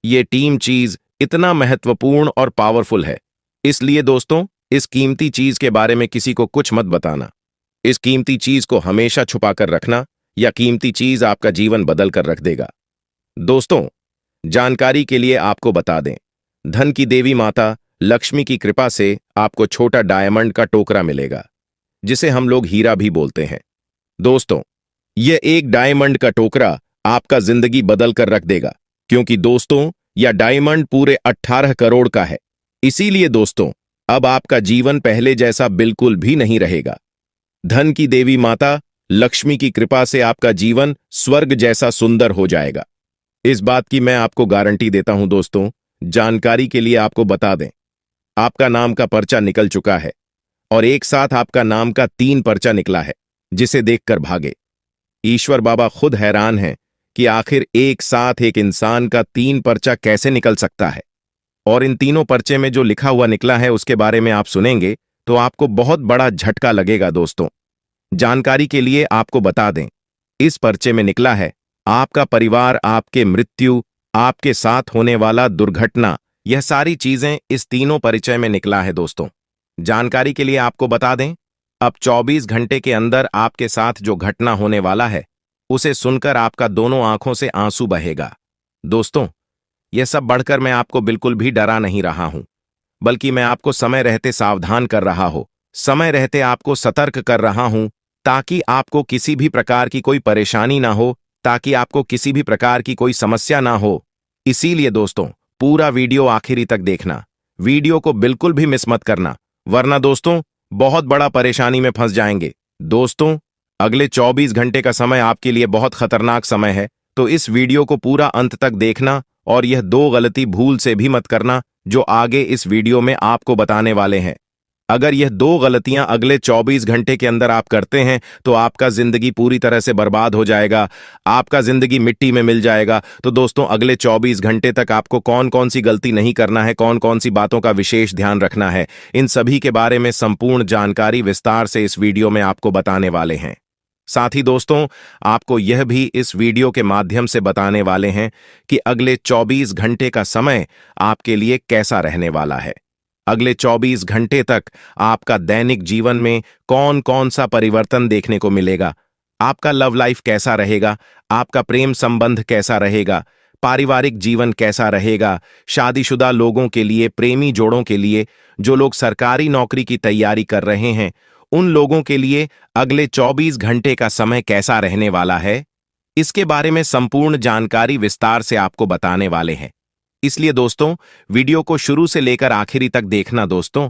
ये टीम चीज इतना महत्वपूर्ण और पावरफुल है, इसलिए दोस्तों इस कीमती चीज के बारे में किसी को कुछ मत बताना। इस कीमती चीज को हमेशा छुपा कर रखना, या कीमती चीज आपका जीवन बदल कर रख देगा। दोस्तों, जानकारी के लिए आपको बता दें, धन की देवी माता लक्ष्मी की कृपा से आपको छोटा डायमंड का टोकरा मिलेगा, जिसे हम लोग हीरा भी बोलते हैं। दोस्तों, यह एक डायमंड का टोकरा आपका जिंदगी बदल कर रख देगा, क्योंकि दोस्तों यह डायमंड पूरे 18 करोड़ का है। इसीलिए दोस्तों अब आपका जीवन पहले जैसा बिल्कुल भी नहीं रहेगा। धन की देवी माता लक्ष्मी की कृपा से आपका जीवन स्वर्ग जैसा सुंदर हो जाएगा। इस बात की मैं आपको गारंटी देता हूं। दोस्तों, जानकारी के लिए आपको बता दें, आपका नाम का पर्चा निकल चुका है और एक साथ आपका नाम का 3 पर्चा निकला है, जिसे देखकर भागे। ईश्वर बाबा खुद हैरान हैं कि आखिर एक साथ एक इंसान का 3 पर्चा कैसे निकल सकता है। और इन तीनों पर्चे में जो लिखा हुआ निकला है उसके बारे में आप सुनेंगे तो आपको बहुत बड़ा झटका लगेगा। दोस्तों, जानकारी के लिए आपको बता दें, इस पर्चे में निकला है आपका परिवार, आपके मृत्यु, आपके साथ होने वाला दुर्घटना, यह सारी चीजें इस तीनों परिचय में निकला है। दोस्तों, जानकारी के लिए आपको बता दें, अब 24 घंटे के अंदर आपके साथ जो घटना होने वाला है उसे सुनकर आपका दोनों आंखों से आंसू बहेगा। दोस्तों, यह सब बढ़कर मैं आपको बिल्कुल भी डरा नहीं रहा हूं, बल्कि मैं आपको समय रहते सावधान कर रहा हूं, समय रहते आपको सतर्क कर रहा हूं, ताकि आपको किसी भी प्रकार की कोई परेशानी ना हो, ताकि आपको किसी भी प्रकार की कोई समस्या ना हो। इसीलिए दोस्तों पूरा वीडियो आखिरी तक देखना, वीडियो को बिल्कुल भी मिस मत करना, वरना दोस्तों बहुत बड़ा परेशानी में फंस जाएंगे। दोस्तों, अगले 24 घंटे का समय आपके लिए बहुत खतरनाक समय है, तो इस वीडियो को पूरा अंत तक देखना और यह 2 गलती भूल से भी मत करना जो आगे इस वीडियो में आपको बताने वाले हैं। अगर यह 2 गलतियां अगले 24 घंटे के अंदर आप करते हैं तो आपका जिंदगी पूरी तरह से बर्बाद हो जाएगा, आपका जिंदगी मिट्टी में मिल जाएगा। तो दोस्तों अगले 24 घंटे तक आपको कौन कौन सी गलती नहीं करना है, कौन कौन सी बातों का विशेष ध्यान रखना है, इन सभी के बारे में संपूर्ण जानकारी विस्तार से इस वीडियो में आपको बताने वाले हैं। साथ ही दोस्तों आपको यह भी इस वीडियो के माध्यम से बताने वाले हैं कि अगले 24 घंटे का समय आपके लिए कैसा रहने वाला है। अगले 24 घंटे तक आपका दैनिक जीवन में कौन कौन सा परिवर्तन देखने को मिलेगा, आपका लव लाइफ कैसा रहेगा, आपका प्रेम संबंध कैसा रहेगा, पारिवारिक जीवन कैसा रहेगा, शादीशुदा लोगों के लिए, प्रेमी जोड़ों के लिए, जो लोग सरकारी नौकरी की तैयारी कर रहे हैं उन लोगों के लिए अगले 24 घंटे का समय कैसा रहने वाला है, इसके बारे में संपूर्ण जानकारी विस्तार से आपको बताने वाले हैं। इसलिए दोस्तों वीडियो को शुरू से लेकर आखिरी तक देखना। दोस्तों,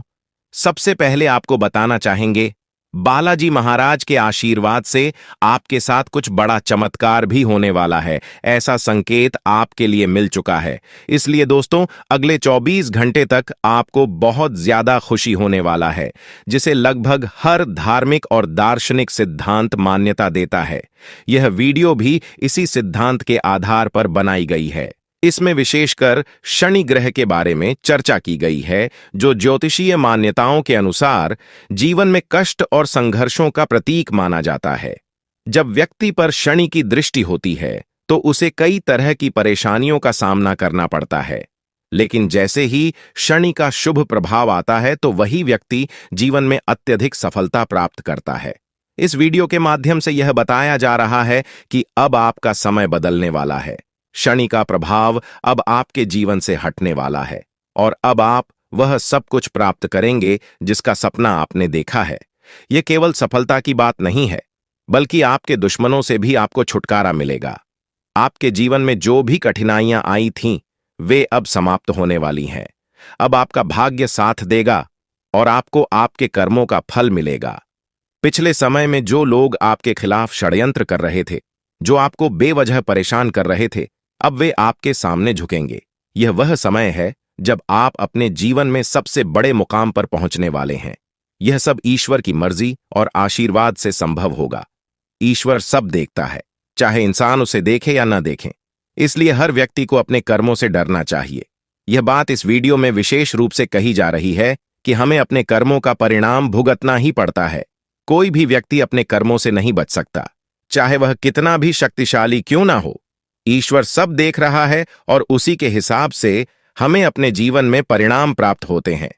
सबसे पहले आपको बताना चाहेंगे, बालाजी महाराज के आशीर्वाद से आपके साथ कुछ बड़ा चमत्कार भी होने वाला है, ऐसा संकेत आपके लिए मिल चुका है। इसलिए दोस्तों अगले 24 घंटे तक आपको बहुत ज्यादा खुशी होने वाला है, जिसे लगभग हर धार्मिक और दार्शनिक सिद्धांत मान्यता देता है। यह वीडियो भी इसी सिद्धांत के आधार पर बनाई गई है। इसमें विशेषकर शनि ग्रह के बारे में चर्चा की गई है, जो ज्योतिषीय मान्यताओं के अनुसार जीवन में कष्ट और संघर्षों का प्रतीक माना जाता है। जब व्यक्ति पर शनि की दृष्टि होती है तो उसे कई तरह की परेशानियों का सामना करना पड़ता है, लेकिन जैसे ही शनि का शुभ प्रभाव आता है तो वही व्यक्ति जीवन में अत्यधिक सफलता प्राप्त करता है। इस वीडियो के माध्यम से यह बताया जा रहा है कि अब आपका समय बदलने वाला है, शनि का प्रभाव अब आपके जीवन से हटने वाला है और अब आप वह सब कुछ प्राप्त करेंगे जिसका सपना आपने देखा है। यह केवल सफलता की बात नहीं है, बल्कि आपके दुश्मनों से भी आपको छुटकारा मिलेगा। आपके जीवन में जो भी कठिनाइयां आई थीं, वे अब समाप्त होने वाली हैं। अब आपका भाग्य साथ देगा और आपको आपके कर्मों का फल मिलेगा। पिछले समय में जो लोग आपके खिलाफ षड्यंत्र कर रहे थे, जो आपको बेवजह परेशान कर रहे थे, अब वे आपके सामने झुकेंगे। यह वह समय है जब आप अपने जीवन में सबसे बड़े मुकाम पर पहुंचने वाले हैं। यह सब ईश्वर की मर्जी और आशीर्वाद से संभव होगा। ईश्वर सब देखता है, चाहे इंसान उसे देखे या न देखें। इसलिए हर व्यक्ति को अपने कर्मों से डरना चाहिए। यह बात इस वीडियो में विशेष रूप से कही जा रही है कि हमें अपने कर्मों का परिणाम भुगतना ही पड़ता है। कोई भी व्यक्ति अपने कर्मों से नहीं बच सकता, चाहे वह कितना भी शक्तिशाली क्यों ना हो। ईश्वर सब देख रहा है और उसी के हिसाब से हमें अपने जीवन में परिणाम प्राप्त होते हैं।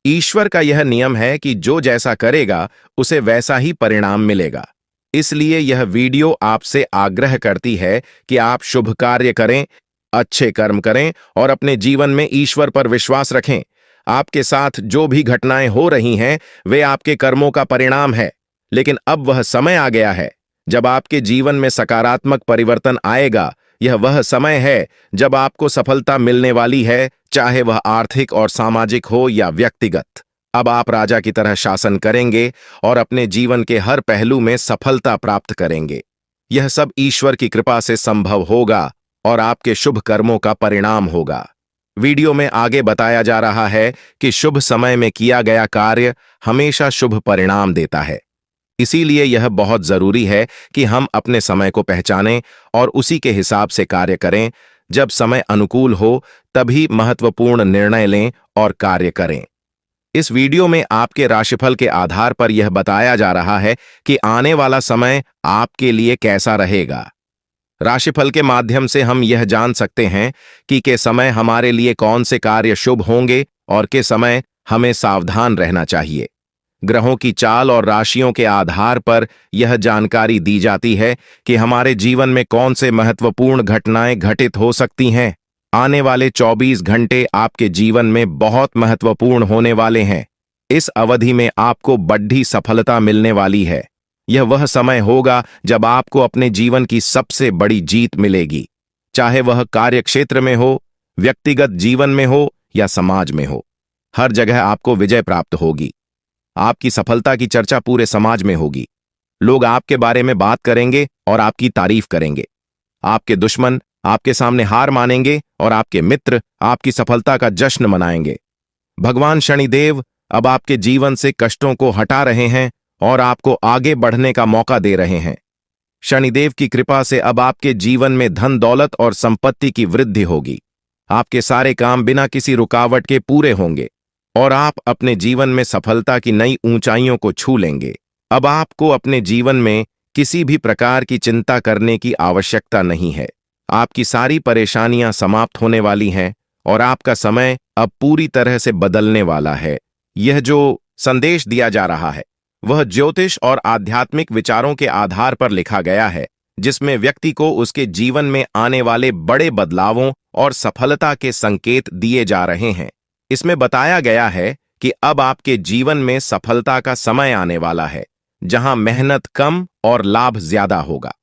ईश्वर का यह नियम है कि जो जैसा करेगा उसे वैसा ही परिणाम मिलेगा। इसलिए यह वीडियो आपसे आग्रह करती है कि आप शुभ कार्य करें, अच्छे कर्म करें और अपने जीवन में ईश्वर पर विश्वास रखें। आपके साथ जो भी घटनाएं हो रही हैं वे आपके कर्मों का परिणाम है, लेकिन अब वह समय आ गया है जब आपके जीवन में सकारात्मक परिवर्तन आएगा। यह वह समय है जब आपको सफलता मिलने वाली है, चाहे वह आर्थिक और सामाजिक हो या व्यक्तिगत। अब आप राजा की तरह शासन करेंगे और अपने जीवन के हर पहलू में सफलता प्राप्त करेंगे। यह सब ईश्वर की कृपा से संभव होगा और आपके शुभ कर्मों का परिणाम होगा। वीडियो में आगे बताया जा रहा है कि शुभ समय में किया गया कार्य हमेशा शुभ परिणाम देता है। इसीलिए यह बहुत जरूरी है कि हम अपने समय को पहचानें और उसी के हिसाब से कार्य करें। जब समय अनुकूल हो तभी महत्वपूर्ण निर्णय लें और कार्य करें। इस वीडियो में आपके राशिफल के आधार पर यह बताया जा रहा है कि आने वाला समय आपके लिए कैसा रहेगा। राशिफल के माध्यम से हम यह जान सकते हैं कि के समय हमारे लिए कौन से कार्य शुभ होंगे और के समय हमें सावधान रहना चाहिए। ग्रहों की चाल और राशियों के आधार पर यह जानकारी दी जाती है कि हमारे जीवन में कौन से महत्वपूर्ण घटनाएं घटित हो सकती हैं। आने वाले 24 घंटे आपके जीवन में बहुत महत्वपूर्ण होने वाले हैं। इस अवधि में आपको बड़ी सफलता मिलने वाली है। यह वह समय होगा जब आपको अपने जीवन की सबसे बड़ी जीत मिलेगी, चाहे वह कार्यक्षेत्र में हो, व्यक्तिगत जीवन में हो या समाज में हो। हर जगह आपको विजय प्राप्त होगी। आपकी सफलता की चर्चा पूरे समाज में होगी। लोग आपके बारे में बात करेंगे और आपकी तारीफ करेंगे। आपके दुश्मन आपके सामने हार मानेंगे और आपके मित्र आपकी सफलता का जश्न मनाएंगे। भगवान शनिदेव अब आपके जीवन से कष्टों को हटा रहे हैं और आपको आगे बढ़ने का मौका दे रहे हैं। शनिदेव की कृपा से अब आपके जीवन में धन दौलत और संपत्ति की वृद्धि होगी। आपके सारे काम बिना किसी रुकावट के पूरे होंगे और आप अपने जीवन में सफलता की नई ऊंचाइयों को छू लेंगे। अब आपको अपने जीवन में किसी भी प्रकार की चिंता करने की आवश्यकता नहीं है। आपकी सारी परेशानियां समाप्त होने वाली हैं और आपका समय अब पूरी तरह से बदलने वाला है। यह जो संदेश दिया जा रहा है वह ज्योतिष और आध्यात्मिक विचारों के आधार पर लिखा गया है, जिसमें व्यक्ति को उसके जीवन में आने वाले बड़े बदलावों और सफलता के संकेत दिए जा रहे हैं। इसमें बताया गया है कि अब आपके जीवन में सफलता का समय आने वाला है, जहां मेहनत कम और लाभ ज्यादा होगा।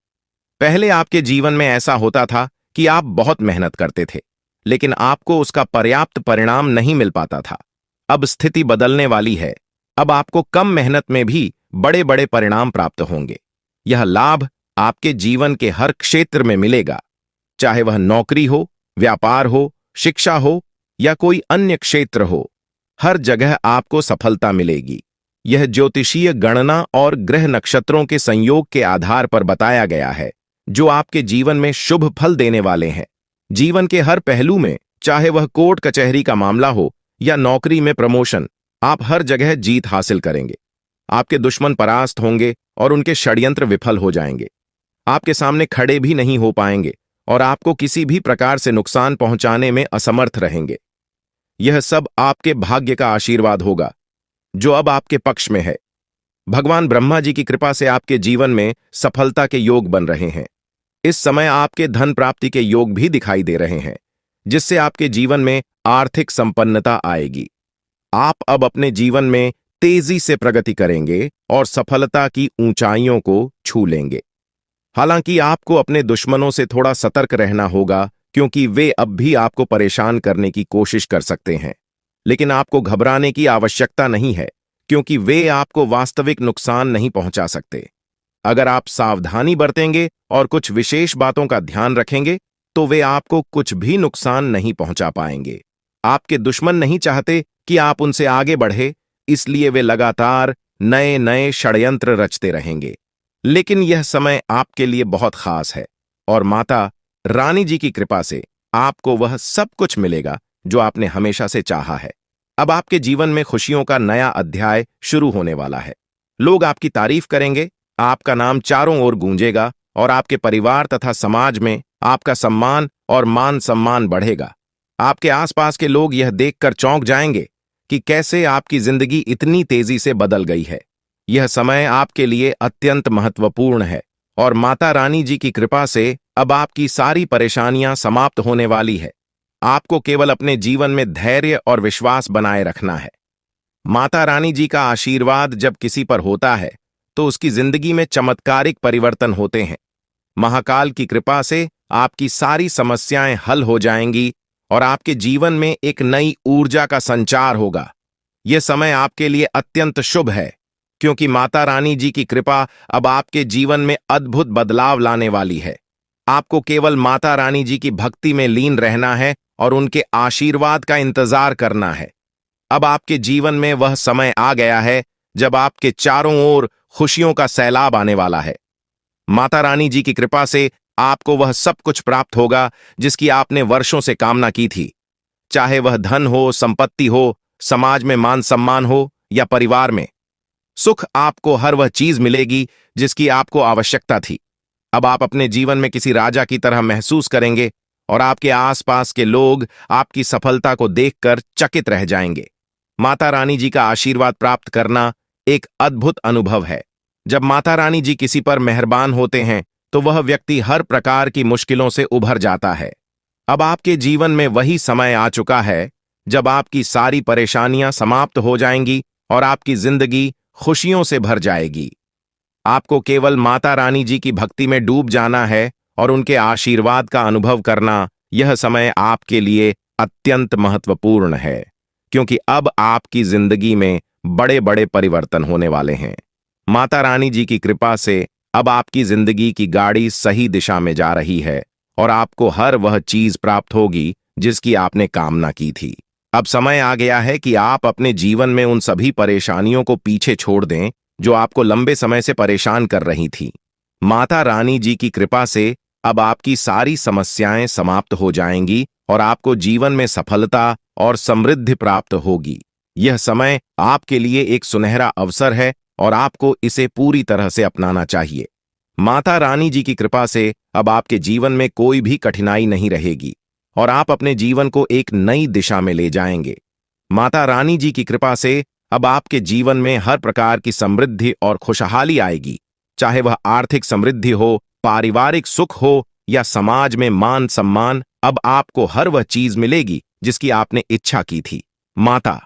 पहले आपके जीवन में ऐसा होता था कि आप बहुत मेहनत करते थे, लेकिन आपको उसका पर्याप्त परिणाम नहीं मिल पाता था। अब स्थिति बदलने वाली है। अब आपको कम मेहनत में भी बड़े बड़े परिणाम प्राप्त होंगे। यह लाभ आपके जीवन के हर क्षेत्र में मिलेगा, चाहे वह नौकरी हो, व्यापार हो, शिक्षा हो या कोई अन्य क्षेत्र हो। हर जगह आपको सफलता मिलेगी। यह ज्योतिषीय गणना और ग्रह नक्षत्रों के संयोग के आधार पर बताया गया है, जो आपके जीवन में शुभ फल देने वाले हैं। जीवन के हर पहलू में, चाहे वह कोर्ट कचहरी का मामला हो या नौकरी में प्रमोशन, आप हर जगह जीत हासिल करेंगे। आपके दुश्मन परास्त होंगे और उनके षड्यंत्र विफल हो जाएंगे। आपके सामने खड़े भी नहीं हो पाएंगे और आपको किसी भी प्रकार से नुकसान पहुंचाने में असमर्थ रहेंगे। यह सब आपके भाग्य का आशीर्वाद होगा, जो अब आपके पक्ष में है। भगवान ब्रह्मा जी की कृपा से आपके जीवन में सफलता के योग बन रहे हैं। इस समय आपके धन प्राप्ति के योग भी दिखाई दे रहे हैं, जिससे आपके जीवन में आर्थिक संपन्नता आएगी। आप अब अपने जीवन में तेजी से प्रगति करेंगे और सफलता की ऊंचाइयों को छू लेंगे। हालांकि आपको अपने दुश्मनों से थोड़ा सतर्क रहना होगा, क्योंकि वे अब भी आपको परेशान करने की कोशिश कर सकते हैं। लेकिन आपको घबराने की आवश्यकता नहीं है, क्योंकि वे आपको वास्तविक नुकसान नहीं पहुंचा सकते। अगर आप सावधानी बरतेंगे और कुछ विशेष बातों का ध्यान रखेंगे, तो वे आपको कुछ भी नुकसान नहीं पहुंचा पाएंगे। आपके दुश्मन नहीं चाहते कि आप उनसे आगे बढ़े, इसलिए वे लगातार नए नए षड्यंत्र रचते रहेंगे। लेकिन यह समय आपके लिए बहुत खास है और माता रानी जी की कृपा से आपको वह सब कुछ मिलेगा जो आपने हमेशा से चाहा है। अब आपके जीवन में खुशियों का नया अध्याय शुरू होने वाला है। लोग आपकी तारीफ करेंगे, आपका नाम चारों ओर गूंजेगा और आपके परिवार तथा समाज में आपका सम्मान और मान सम्मान बढ़ेगा। आपके आसपास के लोग यह देखकर चौंक जाएंगे कि कैसे आपकी जिंदगी इतनी तेजी से बदल गई है। यह समय आपके लिए अत्यंत महत्वपूर्ण है और माता रानी जी की कृपा से अब आपकी सारी परेशानियां समाप्त होने वाली है। आपको केवल अपने जीवन में धैर्य और विश्वास बनाए रखना है। माता रानी जी का आशीर्वाद जब किसी पर होता है तो उसकी जिंदगी में चमत्कारिक परिवर्तन होते हैं। महाकाल की कृपा से आपकी सारी समस्याएं हल हो जाएंगी और आपके जीवन में एक नई ऊर्जा का संचार होगा। यह समय आपके लिए अत्यंत शुभ है क्योंकि माता रानी जी की कृपा अब आपके जीवन में अद्भुत बदलाव लाने वाली है। आपको केवल माता रानी जी की भक्ति में लीन रहना है और उनके आशीर्वाद का इंतजार करना है। अब आपके जीवन में वह समय आ गया है जब आपके चारों ओर खुशियों का सैलाब आने वाला है। माता रानी जी की कृपा से आपको वह सब कुछ प्राप्त होगा जिसकी आपने वर्षों से कामना की थी, चाहे वह धन हो, संपत्ति हो, समाज में मान सम्मान हो या परिवार में सुख। आपको हर वह चीज मिलेगी जिसकी आपको आवश्यकता थी। अब आप अपने जीवन में किसी राजा की तरह महसूस करेंगे और आपके आसपास के लोग आपकी सफलता को देखकर चकित रह जाएंगे। माता रानी जी का आशीर्वाद प्राप्त करना एक अद्भुत अनुभव है। जब माता रानी जी किसी पर मेहरबान होते हैं तो वह व्यक्ति हर प्रकार की मुश्किलों से उभर जाता है। अब आपके जीवन में वही समय आ चुका है जब आपकी सारी परेशानियां समाप्त हो जाएंगी और आपकी जिंदगी खुशियों से भर जाएगी। आपको केवल माता रानी जी की भक्ति में डूब जाना है और उनके आशीर्वाद का अनुभव करना। यह समय आपके लिए अत्यंत महत्वपूर्ण है क्योंकि अब आपकी जिंदगी में बड़े बड़े परिवर्तन होने वाले हैं। माता रानी जी की कृपा से अब आपकी जिंदगी की गाड़ी सही दिशा में जा रही है और आपको हर वह चीज प्राप्त होगी जिसकी आपने कामना की थी। अब समय आ गया है कि आप अपने जीवन में उन सभी परेशानियों को पीछे छोड़ दें जो आपको लंबे समय से परेशान कर रही थी। माता रानी जी की कृपा से अब आपकी सारी समस्याएं समाप्त हो जाएंगी और आपको जीवन में सफलता और समृद्धि प्राप्त होगी। यह समय आपके लिए एक सुनहरा अवसर है और आपको इसे पूरी तरह से अपनाना चाहिए। माता रानी जी की कृपा से अब आपके जीवन में कोई भी कठिनाई नहीं रहेगी और आप अपने जीवन को एक नई दिशा में ले जाएंगे। माता रानी जी की कृपा से अब आपके जीवन में हर प्रकार की समृद्धि और खुशहाली आएगी, चाहे वह आर्थिक समृद्धि हो, पारिवारिक सुख हो या समाज में मान सम्मान। अब आपको हर वह चीज मिलेगी जिसकी आपने इच्छा की थी। माता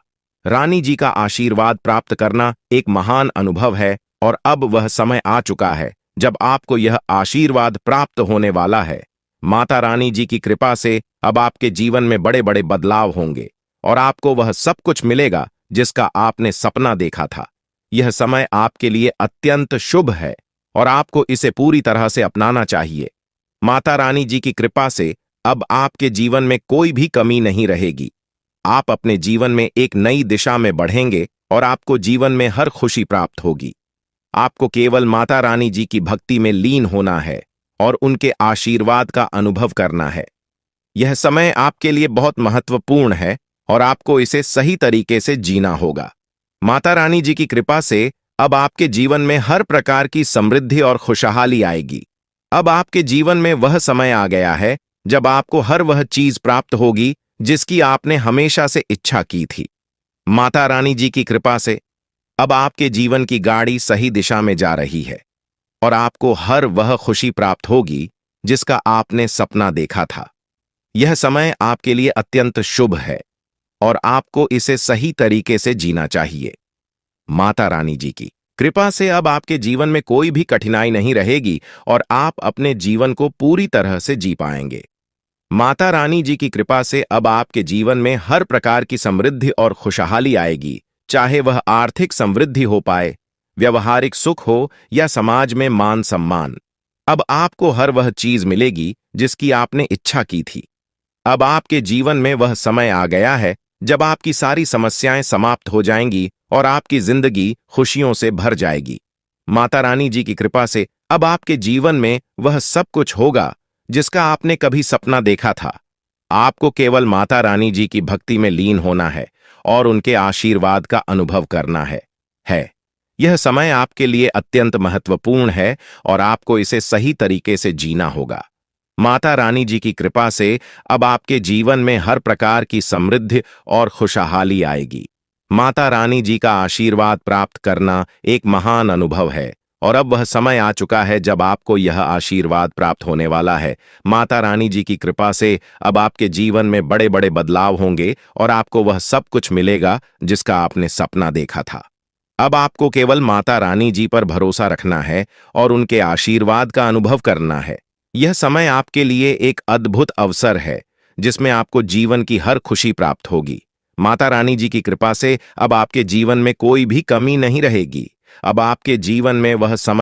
रानी जी का आशीर्वाद प्राप्त करना एक महान अनुभव है और अब वह समय आ चुका है जब आपको यह आशीर्वाद प्राप्त होने वाला है। माता रानी जी की कृपा से अब आपके जीवन में बड़े बड़े बदलाव होंगे और आपको वह सब कुछ मिलेगा जिसका आपने सपना देखा था। यह समय आपके लिए अत्यंत शुभ है और आपको इसे पूरी तरह से अपनाना चाहिए। माता रानी जी की कृपा से अब आपके जीवन में कोई भी कमी नहीं रहेगी। आप अपने जीवन में एक नई दिशा में बढ़ेंगे और आपको जीवन में हर खुशी प्राप्त होगी। आपको केवल माता रानी जी की भक्ति में लीन होना है और उनके आशीर्वाद का अनुभव करना है। यह समय आपके लिए बहुत महत्वपूर्ण है और आपको इसे सही तरीके से जीना होगा। माता रानी जी की कृपा से अब आपके जीवन में हर प्रकार की समृद्धि और खुशहाली आएगी। अब आपके जीवन में वह समय आ गया है जब आपको हर वह चीज प्राप्त होगी जिसकी आपने हमेशा से इच्छा की थी। माता रानी जी की कृपा से अब आपके जीवन की गाड़ी सही दिशा में जा रही है और आपको हर वह खुशी प्राप्त होगी जिसका आपने सपना देखा था। यह समय आपके लिए अत्यंत शुभ है और आपको इसे सही तरीके से जीना चाहिए। माता रानी जी की कृपा से अब आपके जीवन में कोई भी कठिनाई नहीं रहेगी और आप अपने जीवन को पूरी तरह से जी पाएंगे। माता रानी जी की कृपा से अब आपके जीवन में हर प्रकार की समृद्धि और खुशहाली आएगी, चाहे वह आर्थिक समृद्धि हो पाए, व्यवहारिक सुख हो या समाज में मान सम्मान। अब आपको हर वह चीज मिलेगी जिसकी आपने इच्छा की थी। अब आपके जीवन में वह समय आ गया है जब आपकी सारी समस्याएं समाप्त हो जाएंगी और आपकी जिंदगी खुशियों से भर जाएगी। माता रानी जी की कृपा से अब आपके जीवन में वह सब कुछ होगा जिसका आपने कभी सपना देखा था। आपको केवल माता रानी जी की भक्ति में लीन होना है और उनके आशीर्वाद का अनुभव करना है। यह समय आपके लिए अत्यंत महत्वपूर्ण है और आपको इसे सही तरीके से जीना होगा। माता रानी जी की कृपा से अब आपके जीवन में हर प्रकार की समृद्धि और खुशहाली आएगी। माता रानी जी का आशीर्वाद प्राप्त करना एक महान अनुभव है और अब वह समय आ चुका है जब आपको यह आशीर्वाद प्राप्त होने वाला है। माता रानी जी की कृपा से अब आपके जीवन में बड़े बड़े बदलाव होंगे और आपको वह सब कुछ मिलेगा जिसका आपने सपना देखा था। अब आपको केवल माता रानी जी पर भरोसा रखना है और उनके आशीर्वाद का अनुभव करना है। यह समय आपके लिए एक अद्भुत अवसर है जिसमें आपको जीवन की हर खुशी प्राप्त होगी। माता रानी जी की कृपा से अब आपके जीवन में कोई भी कमी नहीं रहेगी। अब आपके जीवन में वह समय